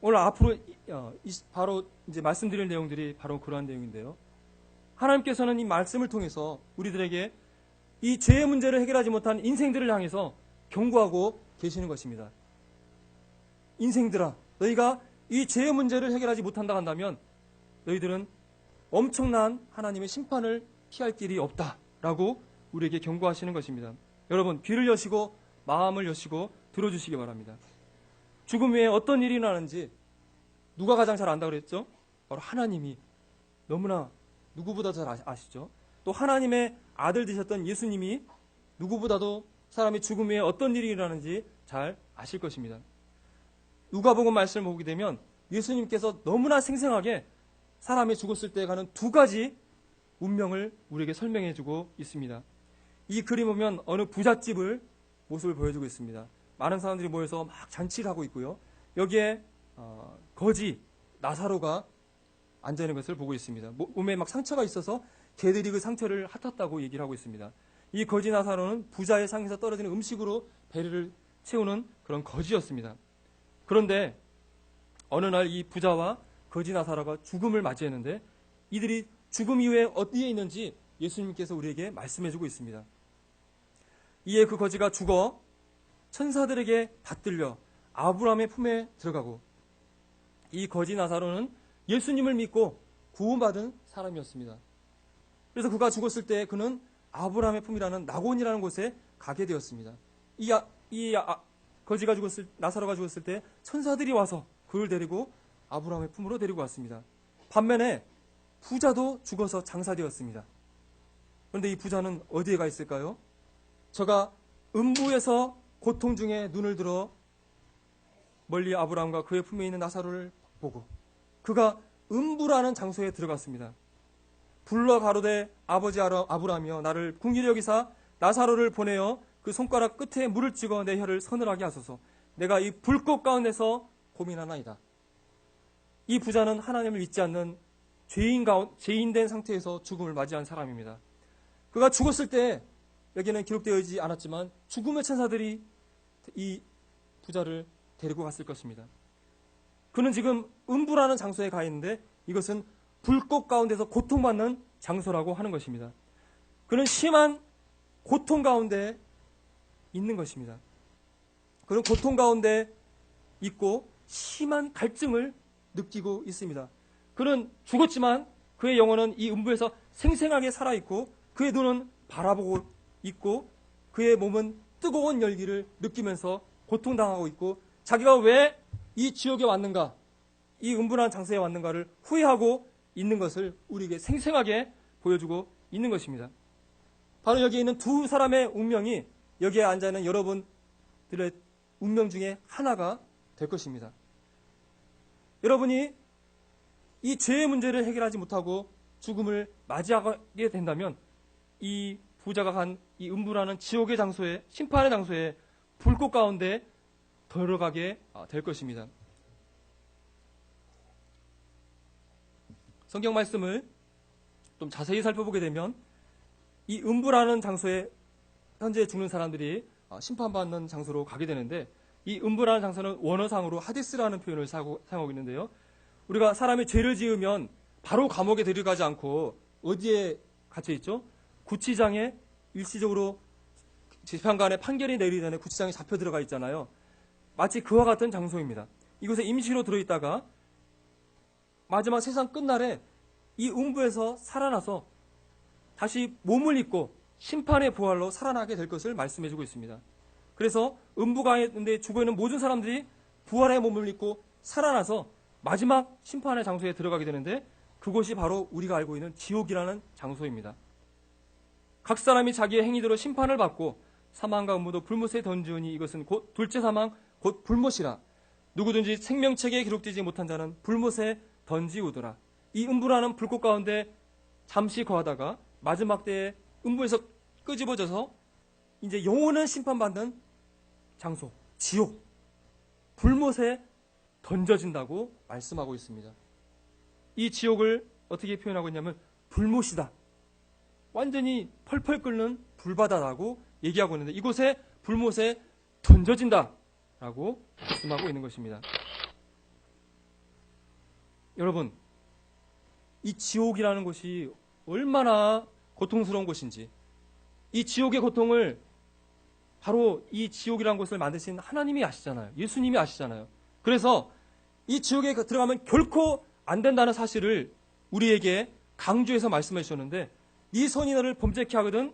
오늘 앞으로 바로 이제 말씀드릴 내용들이 바로 그러한 내용인데요. 하나님께서는 이 말씀을 통해서 우리들에게 이 죄의 문제를 해결하지 못한 인생들을 향해서 경고하고 계시는 것입니다. 인생들아, 너희가 이 죄의 문제를 해결하지 못한다 한다면 너희들은 엄청난 하나님의 심판을 피할 길이 없다라고 우리에게 경고하시는 것입니다. 여러분, 귀를 여시고 마음을 여시고 들어주시기 바랍니다. 죽음 후에 어떤 일이 일어나는지 누가 가장 잘 안다고 그랬죠? 바로 하나님이 너무나 누구보다 잘 아시죠? 또 하나님의 아들 되셨던 예수님이 누구보다도 사람이 죽음 후에 어떤 일이 일어나는지 잘 아실 것입니다. 누가복음 말씀을 보게 되면 예수님께서 너무나 생생하게 사람이 죽었을 때 가는 두 가지 운명을 우리에게 설명해 주고 있습니다. 이 그림 보면 어느 부잣집을 모습을 보여주고 있습니다. 많은 사람들이 모여서 막 잔치를 하고 있고요. 여기에 거지 나사로가 앉아있는 것을 보고 있습니다. 몸에 막 상처가 있어서 개들이 그 상처를 핥았다고 얘기를 하고 있습니다. 이 거지 나사로는 부자의 상에서 떨어지는 음식으로 배를 채우는 그런 거지였습니다. 그런데 어느 날 이 부자와 거지 나사로가 죽음을 맞이했는데 이들이 죽음 이후에 어디에 있는지 예수님께서 우리에게 말씀해주고 있습니다. 이에 그 거지가 죽어 천사들에게 받들려 아브라함의 품에 들어가고 이 거지 나사로는 예수님을 믿고 구원받은 사람이었습니다. 그래서 그가 죽었을 때 그는 아브라함의 품이라는 낙원이라는 곳에 가게 되었습니다. 거지가 죽었을 나사로가 죽었을 때 천사들이 와서 그를 데리고 아브라함의 품으로 데리고 왔습니다. 반면에 부자도 죽어서 장사되었습니다. 그런데 이 부자는 어디에 가 있을까요? 저가 음부에서 고통 중에 눈을 들어 멀리 아브라함과 그의 품에 있는 나사로를 보고 그가 음부라는 장소에 들어갔습니다. 불러 가로되 아버지 아브라함이여 나를 긍휼히 여기사 나사로를 보내어 그 손가락 끝에 물을 찍어 내 혀를 서늘하게 하소서. 내가 이 불꽃 가운데서 고민하나이다. 이 부자는 하나님을 믿지 않는 죄인된 상태에서 죽음을 맞이한 사람입니다. 그가 죽었을 때 여기는 기록되어 있지 않았지만 죽음의 천사들이 이 부자를 데리고 갔을 것입니다. 그는 지금 음부라는 장소에 가 있는데 이것은 불꽃 가운데서 고통받는 장소라고 하는 것입니다. 그는 심한 고통 가운데 있는 것입니다. 그는 고통 가운데 있고 심한 갈증을 느끼고 있습니다. 그는 죽었지만 그의 영혼은 이 음부에서 생생하게 살아있고 그의 눈은 바라보고 있고 그의 몸은 뜨거운 열기를 느끼면서 고통당하고 있고 자기가 왜 이 지옥에 왔는가, 이 음부라는 장소에 왔는가를 후회하고 있는 것을 우리에게 생생하게 보여주고 있는 것입니다. 바로 여기에 있는 두 사람의 운명이 여기에 앉아있는 여러분들의 운명 중에 하나가 될 것입니다. 여러분이 이 죄의 문제를 해결하지 못하고 죽음을 맞이하게 된다면 이 부자가 간 이 음부라는 지옥의 장소에, 심판의 장소에 불꽃 가운데 들어가게 될 것입니다. 성경 말씀을 좀 자세히 살펴보게 되면 이 음부라는 장소에 현재 죽는 사람들이 심판받는 장소로 가게 되는데 이 음부라는 장소는 원어상으로 하디스라는 표현을 사용하고 있는데요. 우리가 사람이 죄를 지으면 바로 감옥에 데려가지 않고 어디에 갇혀 있죠? 구치장에 일시적으로 재판관의 판결이 내리기 전에 구치장에 잡혀 들어가 있잖아요. 마치 그와 같은 장소입니다. 이곳에 임시로 들어있다가 마지막 세상 끝날에 이 음부에서 살아나서 다시 몸을 입고 심판의 부활로 살아나게 될 것을 말씀해주고 있습니다. 그래서 음부가운데 죽어있는 모든 사람들이 부활의 몸을 입고 살아나서 마지막 심판의 장소에 들어가게 되는데 그곳이 바로 우리가 알고 있는 지옥이라는 장소입니다. 각 사람이 자기의 행위대로 심판을 받고 사망과 음부도 불못에 던지우니 이것은 곧 둘째 사망 곧 불못이라. 누구든지 생명책에 기록되지 못한 자는 불못에 던지우더라. 이 음부라는 불꽃 가운데 잠시 거하다가 마지막 때에 음부에서 끄집어져서 이제 영원한 심판받는 장소, 지옥, 불못에 던져진다고 말씀하고 있습니다. 이 지옥을 어떻게 표현하고 있냐면 불못이다. 완전히 펄펄 끓는 불바다라고 얘기하고 있는데 이곳에 불못에 던져진다라고 말씀하고 있는 것입니다. 여러분, 이 지옥이라는 곳이 얼마나 고통스러운 곳인지, 이 지옥의 고통을 바로 이 지옥이라는 곳을 만드신 하나님이 아시잖아요. 예수님이 아시잖아요. 그래서 이 지옥에 들어가면 결코 안 된다는 사실을 우리에게 강조해서 말씀해 주셨는데, 이 손이 너를 범죄케 하거든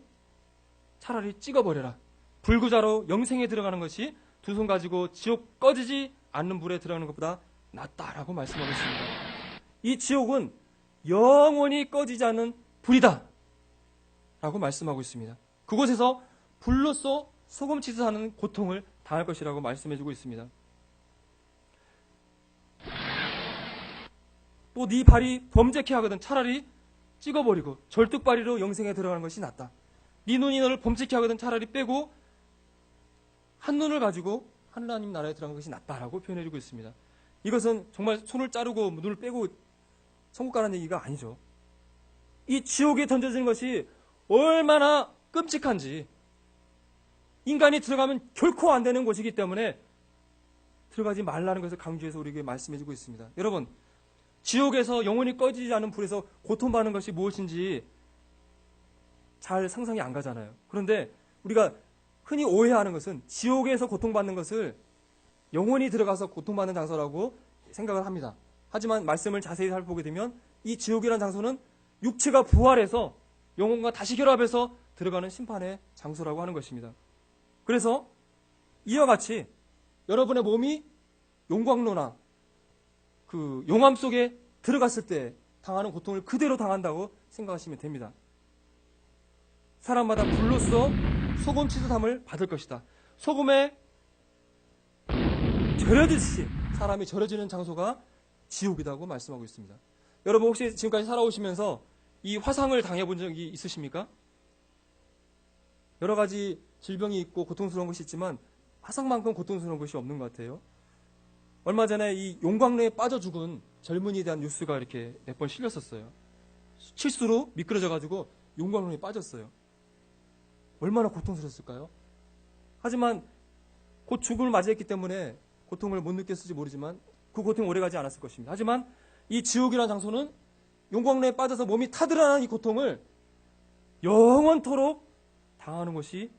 차라리 찍어버려라. 불구자로 영생에 들어가는 것이 두 손 가지고 지옥 꺼지지 않는 불에 들어가는 것보다 낫다라고 말씀하고 있습니다. 이 지옥은 영원히 꺼지지 않는 불이다 라고 말씀하고 있습니다. 그곳에서 불로써 소금치듯하는 고통을 당할 것이라고 말씀해주고 있습니다. 또 네 발이 범죄케 하거든 차라리 찍어버리고 절뚝발이로 영생에 들어가는 것이 낫다. 네 눈이 너를 범죄케 하거든 차라리 빼고 한 눈을 가지고 하나님 나라에 들어가는 것이 낫다라고 표현해주고 있습니다. 이것은 정말 손을 자르고 눈을 빼고 천국 가라는 얘기가 아니죠. 이 지옥에 던져지는 것이 얼마나 끔찍한지, 인간이 들어가면 결코 안 되는 곳이기 때문에 들어가지 말라는 것을 강조해서 우리에게 말씀해주고 있습니다. 여러분, 지옥에서 영원히 꺼지지 않은 불에서 고통받는 것이 무엇인지 잘 상상이 안 가잖아요. 그런데 우리가 흔히 오해하는 것은 지옥에서 고통받는 것을 영원히 들어가서 고통받는 장소라고 생각을 합니다. 하지만 말씀을 자세히 살펴보게 되면 이 지옥이라는 장소는 육체가 부활해서 영혼과 다시 결합해서 들어가는 심판의 장소라고 하는 것입니다. 그래서 이와 같이 여러분의 몸이 용광로나 그 용암 속에 들어갔을 때 당하는 고통을 그대로 당한다고 생각하시면 됩니다. 사람마다 불로써 소금 치듯함을 받을 것이다. 소금에 절여지듯이 사람이 절여지는 장소가 지옥이라고 말씀하고 있습니다. 여러분 혹시 지금까지 살아오시면서 이 화상을 당해본 적이 있으십니까? 여러 가지 질병이 있고 고통스러운 것이 있지만 화상만큼 고통스러운 것이 없는 것 같아요. 얼마 전에 이 용광로에 빠져 죽은 젊은이에 대한 뉴스가 이렇게 몇 번 실렸었어요. 실수로 미끄러져가지고 용광로에 빠졌어요. 얼마나 고통스러웠을까요? 하지만 곧 죽음을 맞이했기 때문에 고통을 못 느꼈을지 모르지만 그 고통이 오래가지 않았을 것입니다. 하지만 이 지옥이라는 장소는 용광로에 빠져서 몸이 타들어가는 이 고통을 영원토록 당하는 것이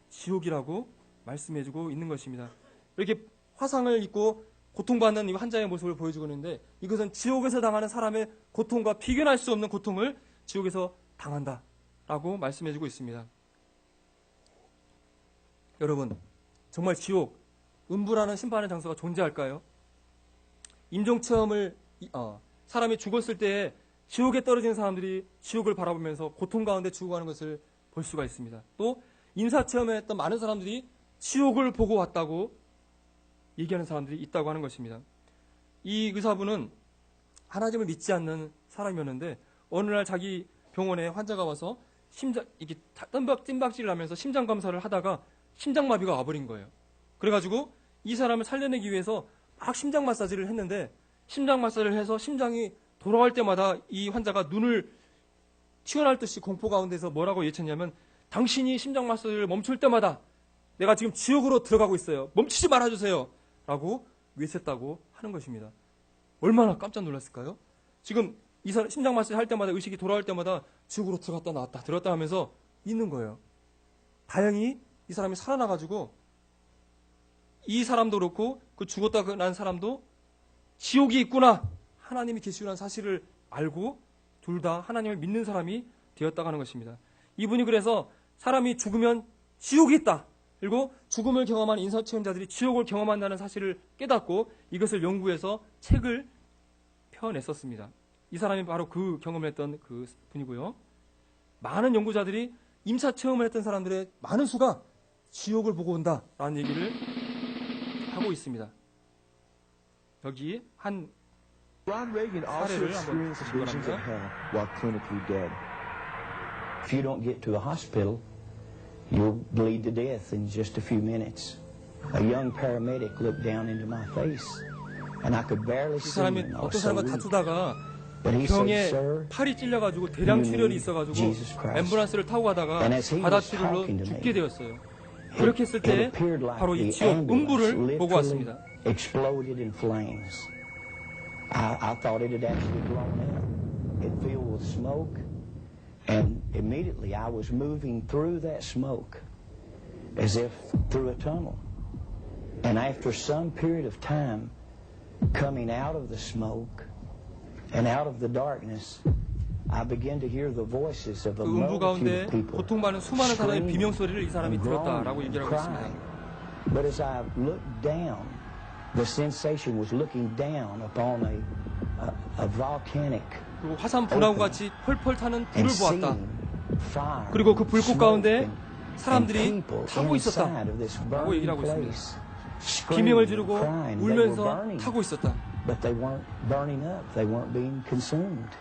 지옥이라고 말씀해주고 있는 것입니다. 이렇게 화상을 입고 고통받는 이 환자의 모습을 보여주고 있는데, 이것은 지옥에서 당하는 사람의 고통과 비견할 수 없는 고통을 지옥에서 당한다라고 말씀해주고 있습니다. 여러분, 정말 지옥, 음부라는 심판의 장소가 존재할까요? 임종체험을 사람이 죽었을 때에 지옥에 떨어지는 사람들이 지옥을 바라보면서 고통 가운데 죽어가는 것을 볼 수가 있습니다. 또 인사체험에 했던 많은 사람들이 지옥을 보고 왔다고 얘기하는 사람들이 있다고 하는 것입니다. 이 의사분은 하나님을 믿지 않는 사람이었는데 어느 날 자기 병원에 환자가 와서 이게 뜀박질을 하면서 심장 검사를 하다가 심장마비가 와버린 거예요. 그래가지고 이 사람을 살려내기 위해서 막 심장 마사지를 했는데, 심장 마사지를 해서 심장이 돌아갈 때마다 이 환자가 눈을 튀어나올 듯이 공포 가운데서 뭐라고 외쳤냐면, 당신이 심장 마사지를 멈출 때마다 내가 지금 지옥으로 들어가고 있어요. 멈추지 말아주세요. 라고 외쳤다고 하는 것입니다. 얼마나 깜짝 놀랐을까요? 지금 이 사람 심장 마사지 할 때마다, 의식이 돌아올 때마다 지옥으로 들어갔다 나왔다 들어갔다 하면서 있는 거예요. 다행히 이 사람이 살아나가지고 이 사람도 그렇고 그 죽었다 난 사람도 지옥이 있구나, 하나님이 계시라는 사실을 알고 둘 다 하나님을 믿는 사람이 되었다고 하는 것입니다. 이분이 그래서 사람이 죽으면 지옥이 있다, 그리고 죽음을 경험한 인사체험자들이 지옥을 경험한다는 사실을 깨닫고 이것을 연구해서 책을 펴냈었습니다. 이 사람이 바로 그 경험을 했던 그 분이고요. 많은 연구자들이 임사체험을 했던 사람들의 많은 수가 지옥을 보고 온다라는 얘기를 하고 있습니다. 여기 한 Ron Reagan also 사례를 한번 experienced 보시기 visions of 바랍니다. hell while clinically dead. If you don't get to a hospital, you'll bleed to death in just a few minutes. A young paramedic looked down into my face, and I could barely 이 see 사람이 him. I 어떤 was so 사람과 weak. 다투다가 But he said, 병에 "Sir, 팔이 찔려가지고 대량 출혈이 있어가지고 Jesus Christ." 앰뷸런스를 타고 가다가 And as he was 바다출혈로 talking to me, 죽게 되었어요. 그렇게 했을 때 It appeared like 바로 이 the 지옥 ambulance 음부를 보고 literally 왔습니다. exploded in flames. I thought it had actually blown up. It filled with smoke, And immediately I was moving through that smoke as if through a tunnel. And after some period of time, coming out of the smoke and out of the darkness, I began to hear the voices of a 그 음부 multitude 가운데 of people 고통받는 수많은 사람의 screaming 비명 소리를 이 사람이 and 들었다라고 groaning 얘기를 and 하고 있습니다. crying. But as I looked down, the sensation was looking down upon a volcanic 그리고 화산 분화구 같이 펄펄 타는 불을 and 보았다. seeing fire, 그리고 그 불꽃 smoke, 가운데 and 사람들이 people 타고 있었다. inside of this 라고 얘기를 하고 burning 있습니다. place, 비명을 screaming 지르고 and crying. They were 울면서 burning, 타고 있었다. but they weren't burning up. They weren't being consumed.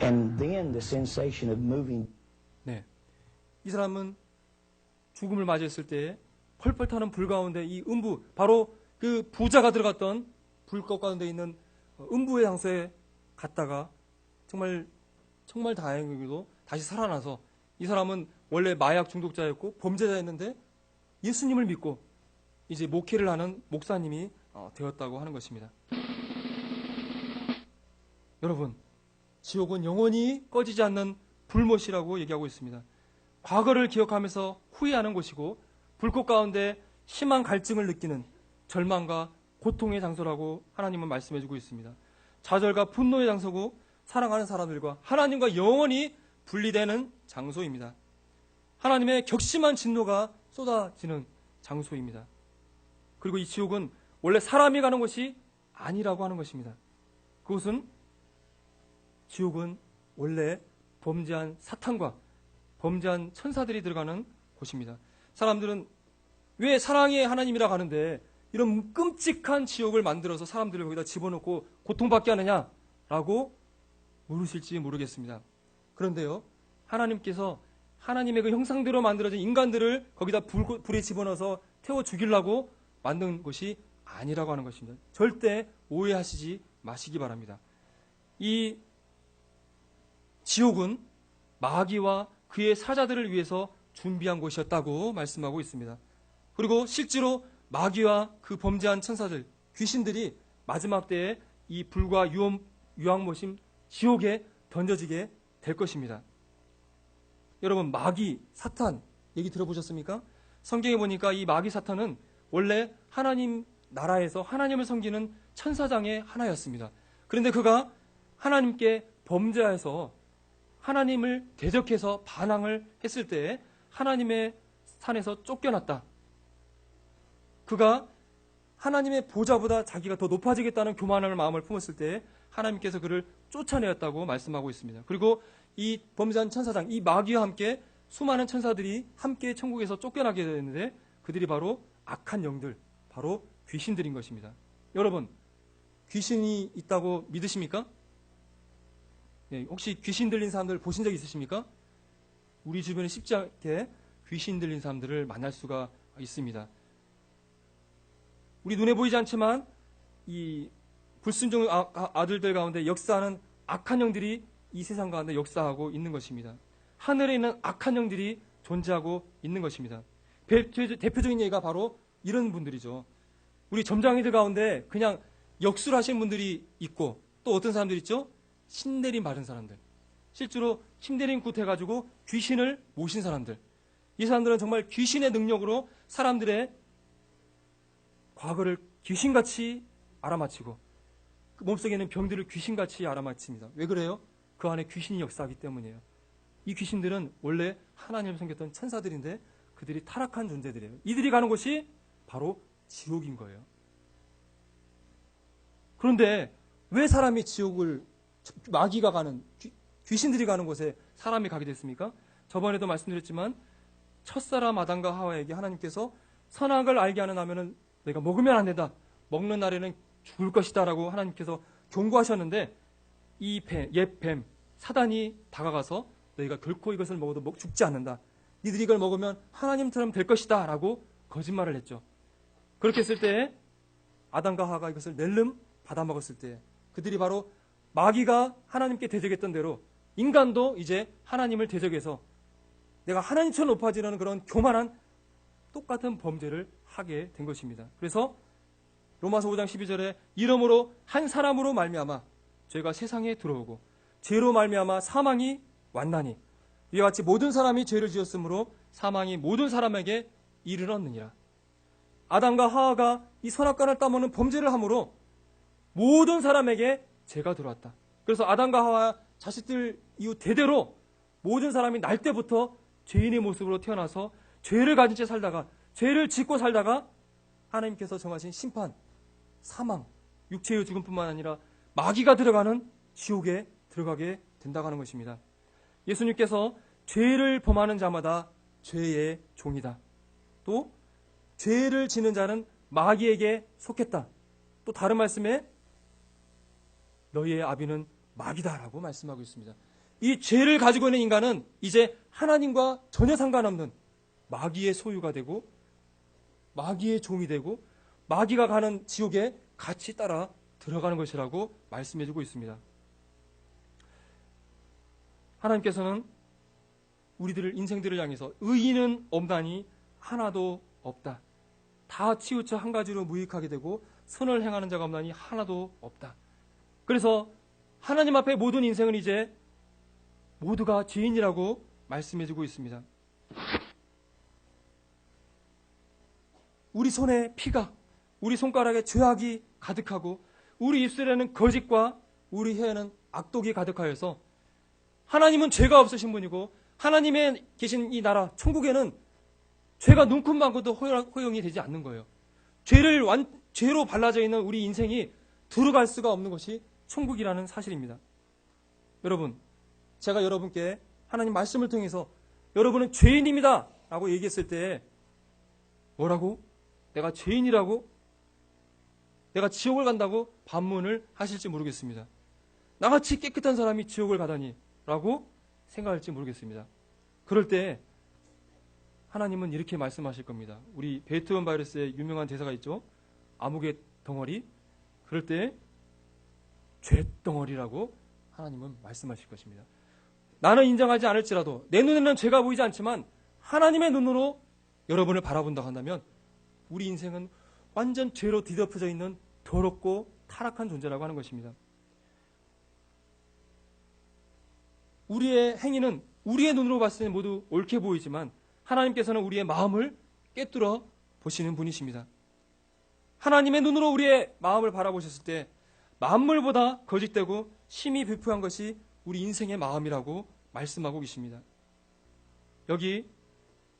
And then the sensation of moving. 네, 이 사람은 죽음을 맞이했을 때 펄펄 타는 불 가운데 이 음부, 바로 그 부자가 들어갔던 불꽃 가운데 있는 음부의 장소에 갔다가 정말 다행히도 다시 살아나서, 이 사람은 원래 마약 중독자였고 범죄자였는데 예수님을 믿고 이제 목회를 하는 목사님이 되었다고 하는 것입니다. 여러분, 지옥은 영원히 꺼지지 않는 불못이라고 얘기하고 있습니다. 과거를 기억하면서 후회하는 곳이고 불꽃 가운데 심한 갈증을 느끼는 절망과 고통의 장소라고 하나님은 말씀해주고 있습니다. 좌절과 분노의 장소고 사랑하는 사람들과 하나님과 영원히 분리되는 장소입니다. 하나님의 격심한 진노가 쏟아지는 장소입니다. 그리고 이 지옥은 원래 사람이 가는 곳이 아니라고 하는 것입니다. 그것은, 지옥은 원래 범죄한 사탄과 범죄한 천사들이 들어가는 곳입니다. 사람들은 왜 사랑의 하나님이라고 하는데 이런 끔찍한 지옥을 만들어서 사람들을 거기다 집어넣고 고통받게 하느냐라고 물으실지 모르겠습니다. 그런데요, 하나님께서 하나님의 그 형상대로 만들어진 인간들을 거기다 불에 집어넣어서 태워 죽이려고 만든 것이 아니라고 하는 것입니다. 절대 오해하시지 마시기 바랍니다. 이 지옥은 마귀와 그의 사자들을 위해서 준비한 곳이었다고 말씀하고 있습니다. 그리고 실제로 마귀와 그 범죄한 천사들, 귀신들이 마지막 때에 이 불과 유황모심 지옥에 던져지게 될 것입니다. 여러분, 마귀, 사탄 얘기 들어보셨습니까? 성경에 보니까 이 마귀 사탄은 원래 하나님 나라에서 하나님을 섬기는 천사장의 하나였습니다. 그런데 그가 하나님께 범죄해서 하나님을 대적해서 반항을 했을 때 하나님의 산에서 쫓겨났다. 그가 하나님의 보좌보다 자기가 더 높아지겠다는 교만한 마음을 품었을 때 하나님께서 그를 쫓아내었다고 말씀하고 있습니다. 그리고 이 범죄한 천사장, 이 마귀와 함께 수많은 천사들이 함께 천국에서 쫓겨나게 되는데 그들이 바로 악한 영들, 바로 귀신들인 것입니다. 여러분, 귀신이 있다고 믿으십니까? 네, 혹시 귀신 들린 사람들 보신 적 있으십니까? 우리 주변에 쉽지 않게 귀신 들린 사람들을 만날 수가 있습니다. 우리 눈에 보이지 않지만 이 불순종 아들들 가운데 역사하는 악한 영들이 이 세상 가운데 역사하고 있는 것입니다. 하늘에 있는 악한 영들이 존재하고 있는 것입니다. 대표적인 예가 바로 이런 분들이죠. 우리 점장이들 가운데 그냥 역술하시는 분들이 있고, 또 어떤 사람들 있죠? 신내림 받은 사람들. 실제로 신내림 굿해가지고 귀신을 모신 사람들. 이 사람들은 정말 귀신의 능력으로 사람들의 과거를 귀신같이 알아맞히고 그 몸속에 있는 병들을 귀신같이 알아맞힙니다. 왜 그래요? 그 안에 귀신이 역사하기 때문이에요. 이 귀신들은 원래 하나님을 섬겼던 천사들인데 그들이 타락한 존재들이에요. 이들이 가는 곳이 바로 지옥인 거예요. 그런데 왜 사람이 지옥을, 마귀가 가는, 귀신들이 가는 곳에 사람이 가게 됐습니까? 저번에도 말씀드렸지만 첫사람 아담과 하와에게 하나님께서 선악을 알게 하는 하면은 너희가 먹으면 안 된다. 먹는 날에는 죽을 것이다 라고 하나님께서 경고하셨는데 이 옛 뱀, 사단이 다가가서 너희가 결코 이것을 먹어도 죽지 않는다. 니들이 이걸 먹으면 하나님처럼 될 것이다 라고 거짓말을 했죠. 그렇게 했을 때 아담과 하와가 이것을 낼름 받아먹었을 때 그들이 바로 마귀가 하나님께 대적했던 대로 인간도 이제 하나님을 대적해서 내가 하나님처럼 높아지려는 그런 교만한 똑같은 범죄를 하게 된 것입니다. 그래서 로마서 5장 12절에 이러므로 한 사람으로 말미암아 죄가 세상에 들어오고 죄로 말미암아 사망이 왔나니 이와 같이 모든 사람이 죄를 지었으므로 사망이 모든 사람에게 이르렀느니라. 아담과 하와가 이 선악과를 따먹는 범죄를 함으로 모든 사람에게 죄가 들어왔다. 그래서 아담과 하와 자식들 이후 대대로 모든 사람이 날 때부터 죄인의 모습으로 태어나서 죄를 가진 채 살다가 죄를 짓고 살다가 하나님께서 정하신 심판, 사망, 육체의 죽음뿐만 아니라 마귀가 들어가는 지옥에 들어가게 된다고 하는 것입니다. 예수님께서 죄를 범하는 자마다 죄의 종이다. 또 죄를 지는 자는 마귀에게 속했다. 또 다른 말씀에 너희의 아비는 마귀다라고 말씀하고 있습니다. 이 죄를 가지고 있는 인간은 이제 하나님과 전혀 상관없는 마귀의 소유가 되고 마귀의 종이 되고 마귀가 가는 지옥에 같이 따라 들어가는 것이라고 말씀해주고 있습니다. 하나님께서는 우리들을 인생들을 향해서 의인은 없나니 하나도 없다. 다 치우쳐 한 가지로 무익하게 되고 선을 행하는 자가 없나니 하나도 없다. 그래서 하나님 앞에 모든 인생은 이제 모두가 죄인이라고 말씀해주고 있습니다. 우리 손에 피가, 우리 손가락에 죄악이 가득하고 우리 입술에는 거짓과 우리 혀에는 악독이 가득하여서 하나님은 죄가 없으신 분이고 하나님의 계신 이 나라 천국에는 죄가 눈금만고도 허용이 되지 않는 거예요. 죄로 발라져 있는 우리 인생이 들어갈 수가 없는 것이 천국이라는 사실입니다. 여러분, 제가 여러분께 하나님 말씀을 통해서 여러분은 죄인입니다 라고 얘기했을 때 뭐라고? 내가 죄인이라고? 내가 지옥을 간다고 반문을 하실지 모르겠습니다. 나같이 깨끗한 사람이 지옥을 가다니 라고 생각할지 모르겠습니다. 그럴 때 하나님은 이렇게 말씀하실 겁니다. 우리 베이트원 바이러스의 유명한 대사가 있죠. 암흑의 덩어리. 그럴 때 죄덩어리라고 하나님은 말씀하실 것입니다. 나는 인정하지 않을지라도 내 눈에는 죄가 보이지 않지만 하나님의 눈으로 여러분을 바라본다고 한다면 우리 인생은 완전 죄로 뒤덮여져 있는 더럽고 타락한 존재라고 하는 것입니다. 우리의 행위는 우리의 눈으로 봤을 때 모두 옳게 보이지만 하나님께서는 우리의 마음을 꿰뚫어 보시는 분이십니다. 하나님의 눈으로 우리의 마음을 바라보셨을 때 만물보다 거짓되고 심히 불필요한 것이 우리 인생의 마음이라고 말씀하고 계십니다. 여기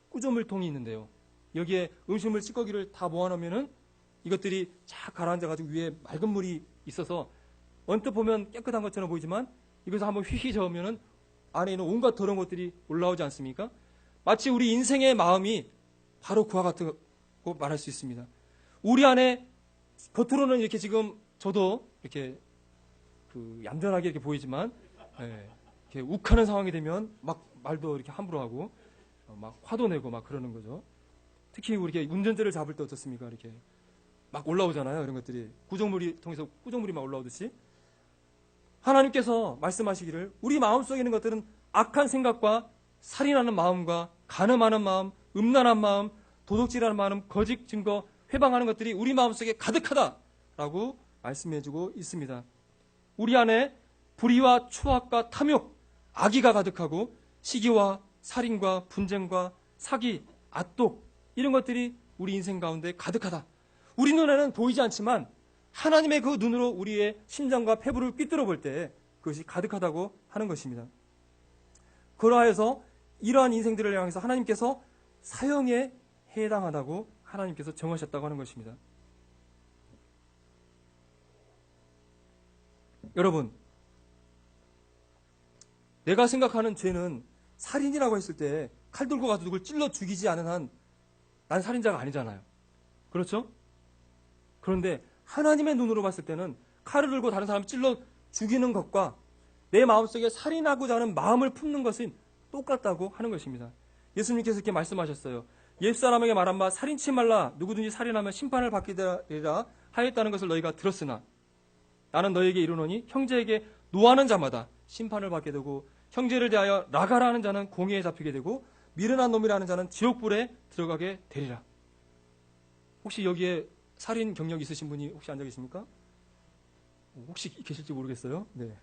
구조물통이 있는데요. 여기에 음식물 찌꺼기를 다 모아놓으면은 이것들이 쫙 가라앉아가지고 위에 맑은 물이 있어서 언뜻 보면 깨끗한 것처럼 보이지만 이것을 한번 휘휘 저으면은 안에 있는 온갖 더러운 것들이 올라오지 않습니까? 마치 우리 인생의 마음이 바로 그와 같다고 말할 수 있습니다. 우리 안에 겉으로는 이렇게 지금 저도 이렇게 얌전하게 이렇게 보이지만 이렇게 욱하는 상황이 되면 막 말도 이렇게 함부로 하고 막 화도 내고 막 그러는 거죠. 특히 우리 이렇게 운전대를 잡을 때 어떻습니까? 이렇게 막 올라오잖아요. 이런 것들이 구정물이 통해서 구정물이 막 올라오듯이 하나님께서 말씀하시기를 우리 마음속에 있는 것들은 악한 생각과 살인하는 마음과 간음하는 마음, 음란한 마음, 도둑질하는 마음, 거짓 증거, 회방하는 것들이 우리 마음속에 가득하다라고 말씀해주고 있습니다. 우리 안에 불의와 추악과 탐욕, 악의가 가득하고 시기와 살인과 분쟁과 사기, 압독 이런 것들이 우리 인생 가운데 가득하다. 우리 눈에는 보이지 않지만 하나님의 그 눈으로 우리의 심장과 폐부를 꿰뚫어 볼 때 그것이 가득하다고 하는 것입니다. 그러하여서 이러한 인생들을 향해서 하나님께서 사형에 해당하다고 하나님께서 정하셨다고 하는 것입니다. 여러분, 내가 생각하는 죄는 살인이라고 했을 때 칼 들고 가서 누굴 찔러 죽이지 않은 한 난 살인자가 아니잖아요. 그렇죠? 그런데 하나님의 눈으로 봤을 때는 칼을 들고 다른 사람을 찔러 죽이는 것과 내 마음속에 살인하고자 하는 마음을 품는 것은 똑같다고 하는 것입니다. 예수님께서 이렇게 말씀하셨어요. 옛사람에게 말한 바 살인치 말라 누구든지 살인하면 심판을 받게 되리라 하였다는 것을 너희가 들었으나 나는 너희에게 이르노니 형제에게 노하는 자마다 심판을 받게 되고 형제를 대하여 나가라 하는 자는 공의에 잡히게 되고 미련한 놈이라는 자는 지옥불에 들어가게 되리라. 혹시 여기에 살인 경력 있으신 분이 혹시 앉아 계십니까? 혹시 계실지 모르겠어요. 네.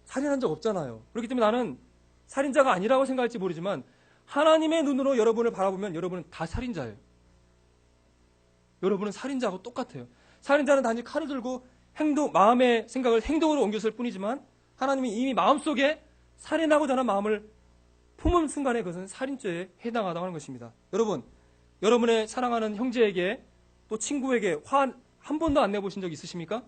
살인한 적 없잖아요. 그렇기 때문에 나는 살인자가 아니라고 생각할지 모르지만 하나님의 눈으로 여러분을 바라보면 여러분은 다 살인자예요. 여러분은 살인자하고 똑같아요. 살인자는 단지 칼을 들고 마음의 생각을 행동으로 옮겼을 뿐이지만 하나님이 이미 마음속에 살인하고자 하는 마음을 품은 순간에 그것은 살인죄에 해당하다고 하는 것입니다. 여러분, 여러분의 사랑하는 형제에게 또 친구에게 화 한 번도 안 내보신 적 있으십니까?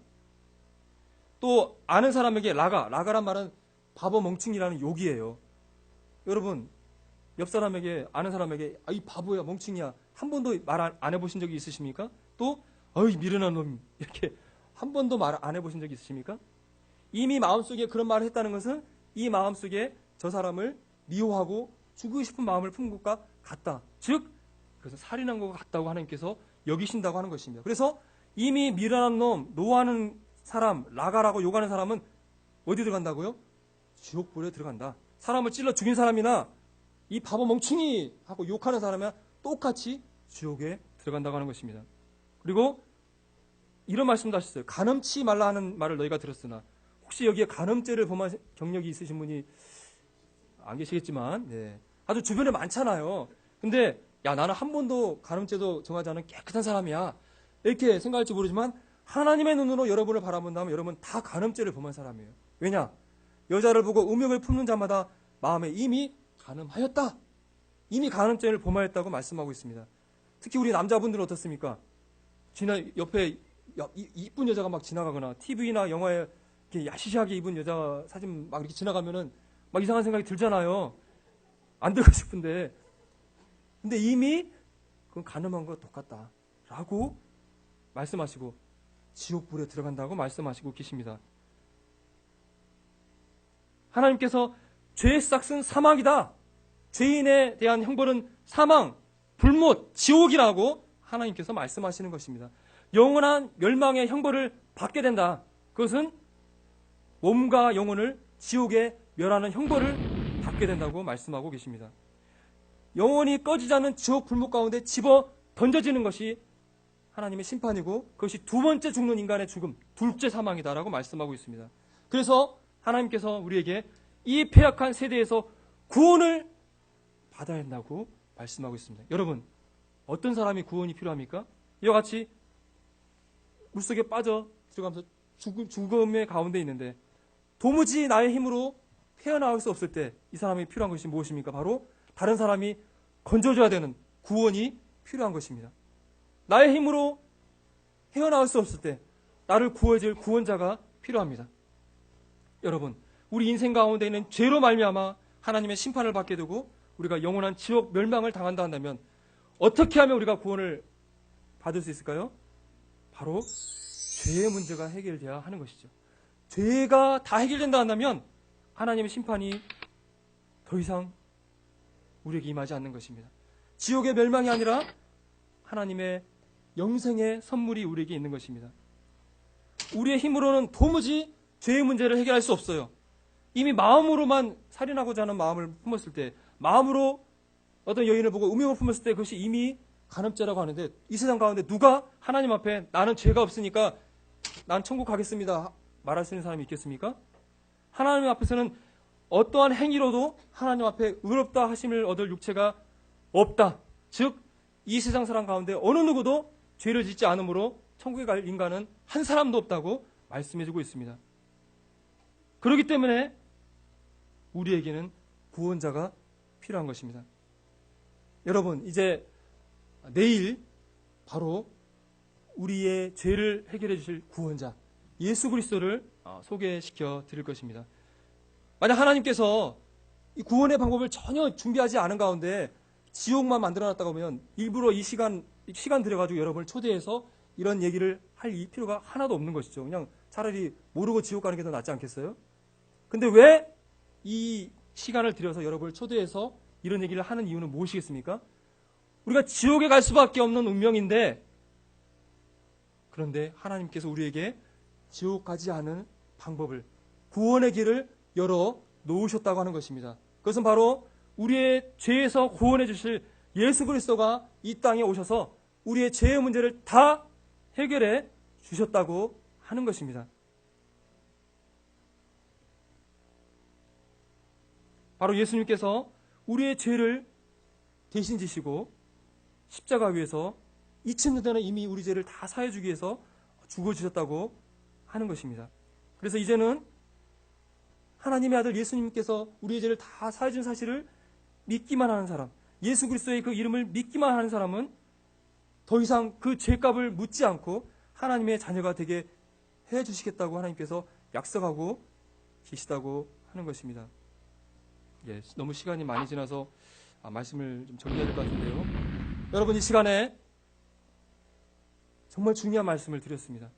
또 아는 사람에게 라가란 말은 바보 멍충이라는 욕이에요. 여러분, 옆 사람에게, 아는 사람에게 이 바보야, 멍충이야 한 번도 말 안 해보신 적이 있으십니까? 또 어이 미련한 놈 이렇게 한 번도 말 안 해보신 적이 있으십니까? 이미 마음속에 그런 말을 했다는 것은 이 마음속에 저 사람을 미워하고 죽이고 싶은 마음을 품은 것과 같다. 즉 그것은 살인한 것과 같다고 하나님께서 여기신다고 하는 것입니다. 그래서 이미 미련한 놈, 노하는 사람, 라가라고 욕하는 사람은 어디 들어간다고요? 지옥불에 들어간다. 사람을 찔러 죽인 사람이나 이 바보 멍충이 하고 욕하는 사람이나 똑같이 지옥에 들어간다고 하는 것입니다. 그리고 이런 말씀도 하셨어요. 간음치 말라 하는 말을 너희가 들었으나 혹시 여기에 간음죄를 범한 경력이 있으신 분이 안 계시겠지만 아주 주변에 많잖아요. 근데 야 나는 한 번도 간음죄도 정하지 않은 깨끗한 사람이야 이렇게 생각할지 모르지만 하나님의 눈으로 여러분을 바라본다면 여러분 다 간음죄를 범한 사람이에요. 왜냐? 여자를 보고 음욕을 품는 자마다 마음에 이미 간음하였다. 이미 간음죄를 범하였다고 말씀하고 있습니다. 특히 우리 남자분들은 어떻습니까? 옆에 이쁜 여자가 막 지나가거나 TV나 영화에 이렇게 야시시하게 입은 여자 사진 막 이렇게 지나가면은 막 이상한 생각이 들잖아요. 안 들고 싶은데. 근데 이미 그건 간음한 거 똑같다. 라고 말씀하시고 지옥불에 들어간다고 말씀하시고 계십니다. 하나님께서 죄의 싹은 사망이다. 죄인에 대한 형벌은 사망, 불못, 지옥이라고 하나님께서 말씀하시는 것입니다. 영원한 멸망의 형벌을 받게 된다. 그것은 몸과 영혼을 지옥에 멸하는 형벌을 받게 된다고 말씀하고 계십니다. 영원히 꺼지지 않는 지옥 불못 가운데 집어 던져지는 것이 하나님의 심판이고 그것이 두 번째 죽는 인간의 죽음, 둘째 사망이다라고 말씀하고 있습니다. 그래서 하나님께서 우리에게 이 패역한 세대에서 구원을 받아야 한다고 말씀하고 있습니다. 여러분, 어떤 사람이 구원이 필요합니까? 이와 같이 물속에 빠져 들어가면서 죽음의 가운데 있는데 도무지 나의 힘으로 헤어나올 수 없을 때 이 사람이 필요한 것이 무엇입니까? 바로 다른 사람이 건져줘야 되는 구원이 필요한 것입니다. 나의 힘으로 헤어나올 수 없을 때 나를 구해줄 구원자가 필요합니다. 여러분, 우리 인생 가운데 있는 죄로 말미암아 하나님의 심판을 받게 되고 우리가 영원한 지옥 멸망을 당한다 한다면 어떻게 하면 우리가 구원을 받을 수 있을까요? 바로 죄의 문제가 해결돼야 하는 것이죠. 죄가 다 해결된다 한다면 하나님의 심판이 더 이상 우리에게 임하지 않는 것입니다. 지옥의 멸망이 아니라 하나님의 영생의 선물이 우리에게 있는 것입니다. 우리의 힘으로는 도무지 죄의 문제를 해결할 수 없어요. 이미 마음으로만 살인하고자 하는 마음을 품었을 때, 마음으로 어떤 여인을 보고 음욕을 품었을 때 그것이 이미 간음죄라고 하는데 이 세상 가운데 누가 하나님 앞에 나는 죄가 없으니까 난 천국 가겠습니다 말할 수 있는 사람이 있겠습니까? 하나님 앞에서는 어떠한 행위로도 하나님 앞에 의롭다 하심을 얻을 육체가 없다. 즉 이 세상 사람 가운데 어느 누구도 죄를 짓지 않으므로 천국에 갈 인간은 한 사람도 없다고 말씀해주고 있습니다. 그렇기 때문에 우리에게는 구원자가 필요한 것입니다. 여러분, 이제 내일 바로 우리의 죄를 해결해 주실 구원자 예수 그리스도를 소개시켜 드릴 것입니다. 만약 하나님께서 이 구원의 방법을 전혀 준비하지 않은 가운데 지옥만 만들어놨다고 하면 일부러 이 시간 들여가지고 여러분을 초대해서 이런 얘기를 할 필요가 하나도 없는 것이죠. 그냥 차라리 모르고 지옥 가는 게 더 낫지 않겠어요? 근데 왜 이 시간을 들여서 여러분을 초대해서 이런 얘기를 하는 이유는 무엇이겠습니까? 우리가 지옥에 갈 수밖에 없는 운명인데 그런데 하나님께서 우리에게 지옥 가지 않은 방법을 구원의 길을 열어 놓으셨다고 하는 것입니다. 그것은 바로 우리의 죄에서 구원해 주실 예수 그리스도가 이 땅에 오셔서 우리의 죄의 문제를 다 해결해 주셨다고 하는 것입니다. 바로 예수님께서 우리의 죄를 대신 지시고 십자가 위에서 2000년 전에 이미 우리 죄를 다 사해주기 위해서 죽어주셨다고 하는 것입니다. 그래서 이제는 하나님의 아들 예수님께서 우리의 죄를 다 사해준 사실을 믿기만 하는 사람, 예수 그리스도의 그 이름을 믿기만 하는 사람은 더 이상 그 죄값을 묻지 않고 하나님의 자녀가 되게 해주시겠다고 하나님께서 약속하고 계시다고 하는 것입니다. 예, 너무 시간이 많이 지나서 말씀을 좀 정리해야 될 것 같은데요. 여러분, 이 시간에 정말 중요한 말씀을 드렸습니다.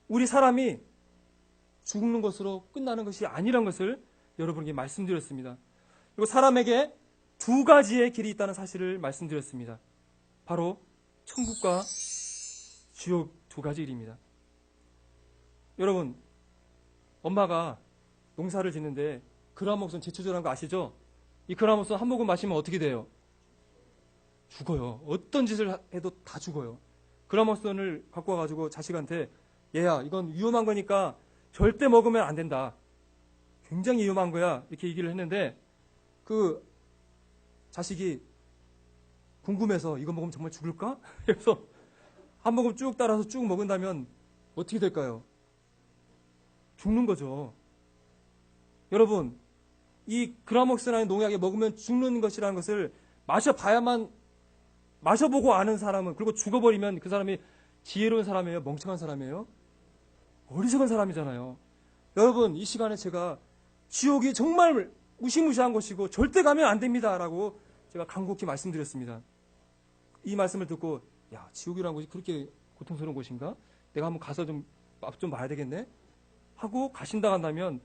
우리 사람이 죽는 것으로 끝나는 것이 아니란 것을 여러분에게 말씀드렸습니다. 그리고 사람에게 두 가지의 길이 있다는 사실을 말씀드렸습니다. 바로 천국과 지옥 두 가지 길입니다. 여러분, 엄마가 농사를 짓는데 그라모선 제초제라는 거 아시죠? 이 그라모선 한 모금 마시면 어떻게 돼요? 죽어요. 어떤 짓을 해도 다 죽어요. 그라모선을 갖고 와가지고 자식한테 얘야, 이건 위험한 거니까 절대 먹으면 안 된다. 굉장히 위험한 거야. 이렇게 얘기를 했는데 그 자식이 궁금해서 이거 먹으면 정말 죽을까? 그래서 한 모금 쭉 따라서 쭉 먹은다면 어떻게 될까요? 죽는 거죠. 여러분, 이 그라목스라는 농약에 먹으면 죽는 것이라는 것을 마셔보고 아는 사람은, 그리고 죽어버리면 그 사람이 지혜로운 사람이에요? 멍청한 사람이에요? 어리석은 사람이잖아요. 여러분, 이 시간에 제가 지옥이 정말 무시무시한 것이고 절대 가면 안 됩니다라고 제가 간곡히 말씀드렸습니다. 이 말씀을 듣고 야, 지옥이라는 것이 그렇게 고통스러운 곳인가? 내가 한번 가서 좀 봐야 되겠네? 하고 가신다 한다면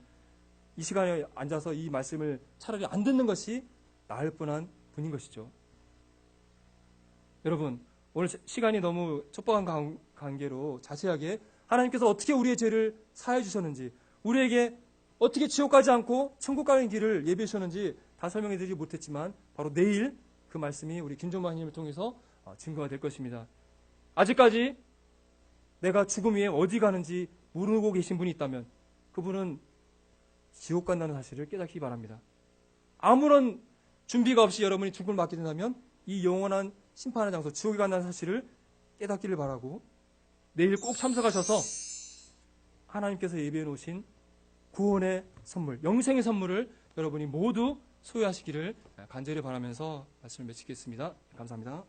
이 시간에 앉아서 이 말씀을 차라리 안 듣는 것이 나을 뻔한 분인 것이죠. 여러분, 오늘 시간이 너무 촉박한 관계로 자세하게 하나님께서 어떻게 우리의 죄를 사해 주셨는지, 우리에게 어떻게 지옥 가지 않고 천국 가는 길을 예비해 주셨는지 다 설명해 드리지 못했지만 바로 내일 그 말씀이 우리 김종만 형님을 통해서 증거가 될 것입니다. 아직까지 내가 죽음 위에 어디 가는지 모르고 계신 분이 있다면 그분은 지옥 간다는 사실을 깨닫기 바랍니다. 아무런 준비가 없이 여러분이 죽음을 맞게 된다면 이 영원한 심판의 장소 지옥에 간다는 사실을 깨닫기를 바라고 내일 꼭 참석하셔서 하나님께서 예비해 놓으신 구원의 선물, 영생의 선물을 여러분이 모두 소유하시기를 간절히 바라면서 말씀을 마치겠습니다. 감사합니다.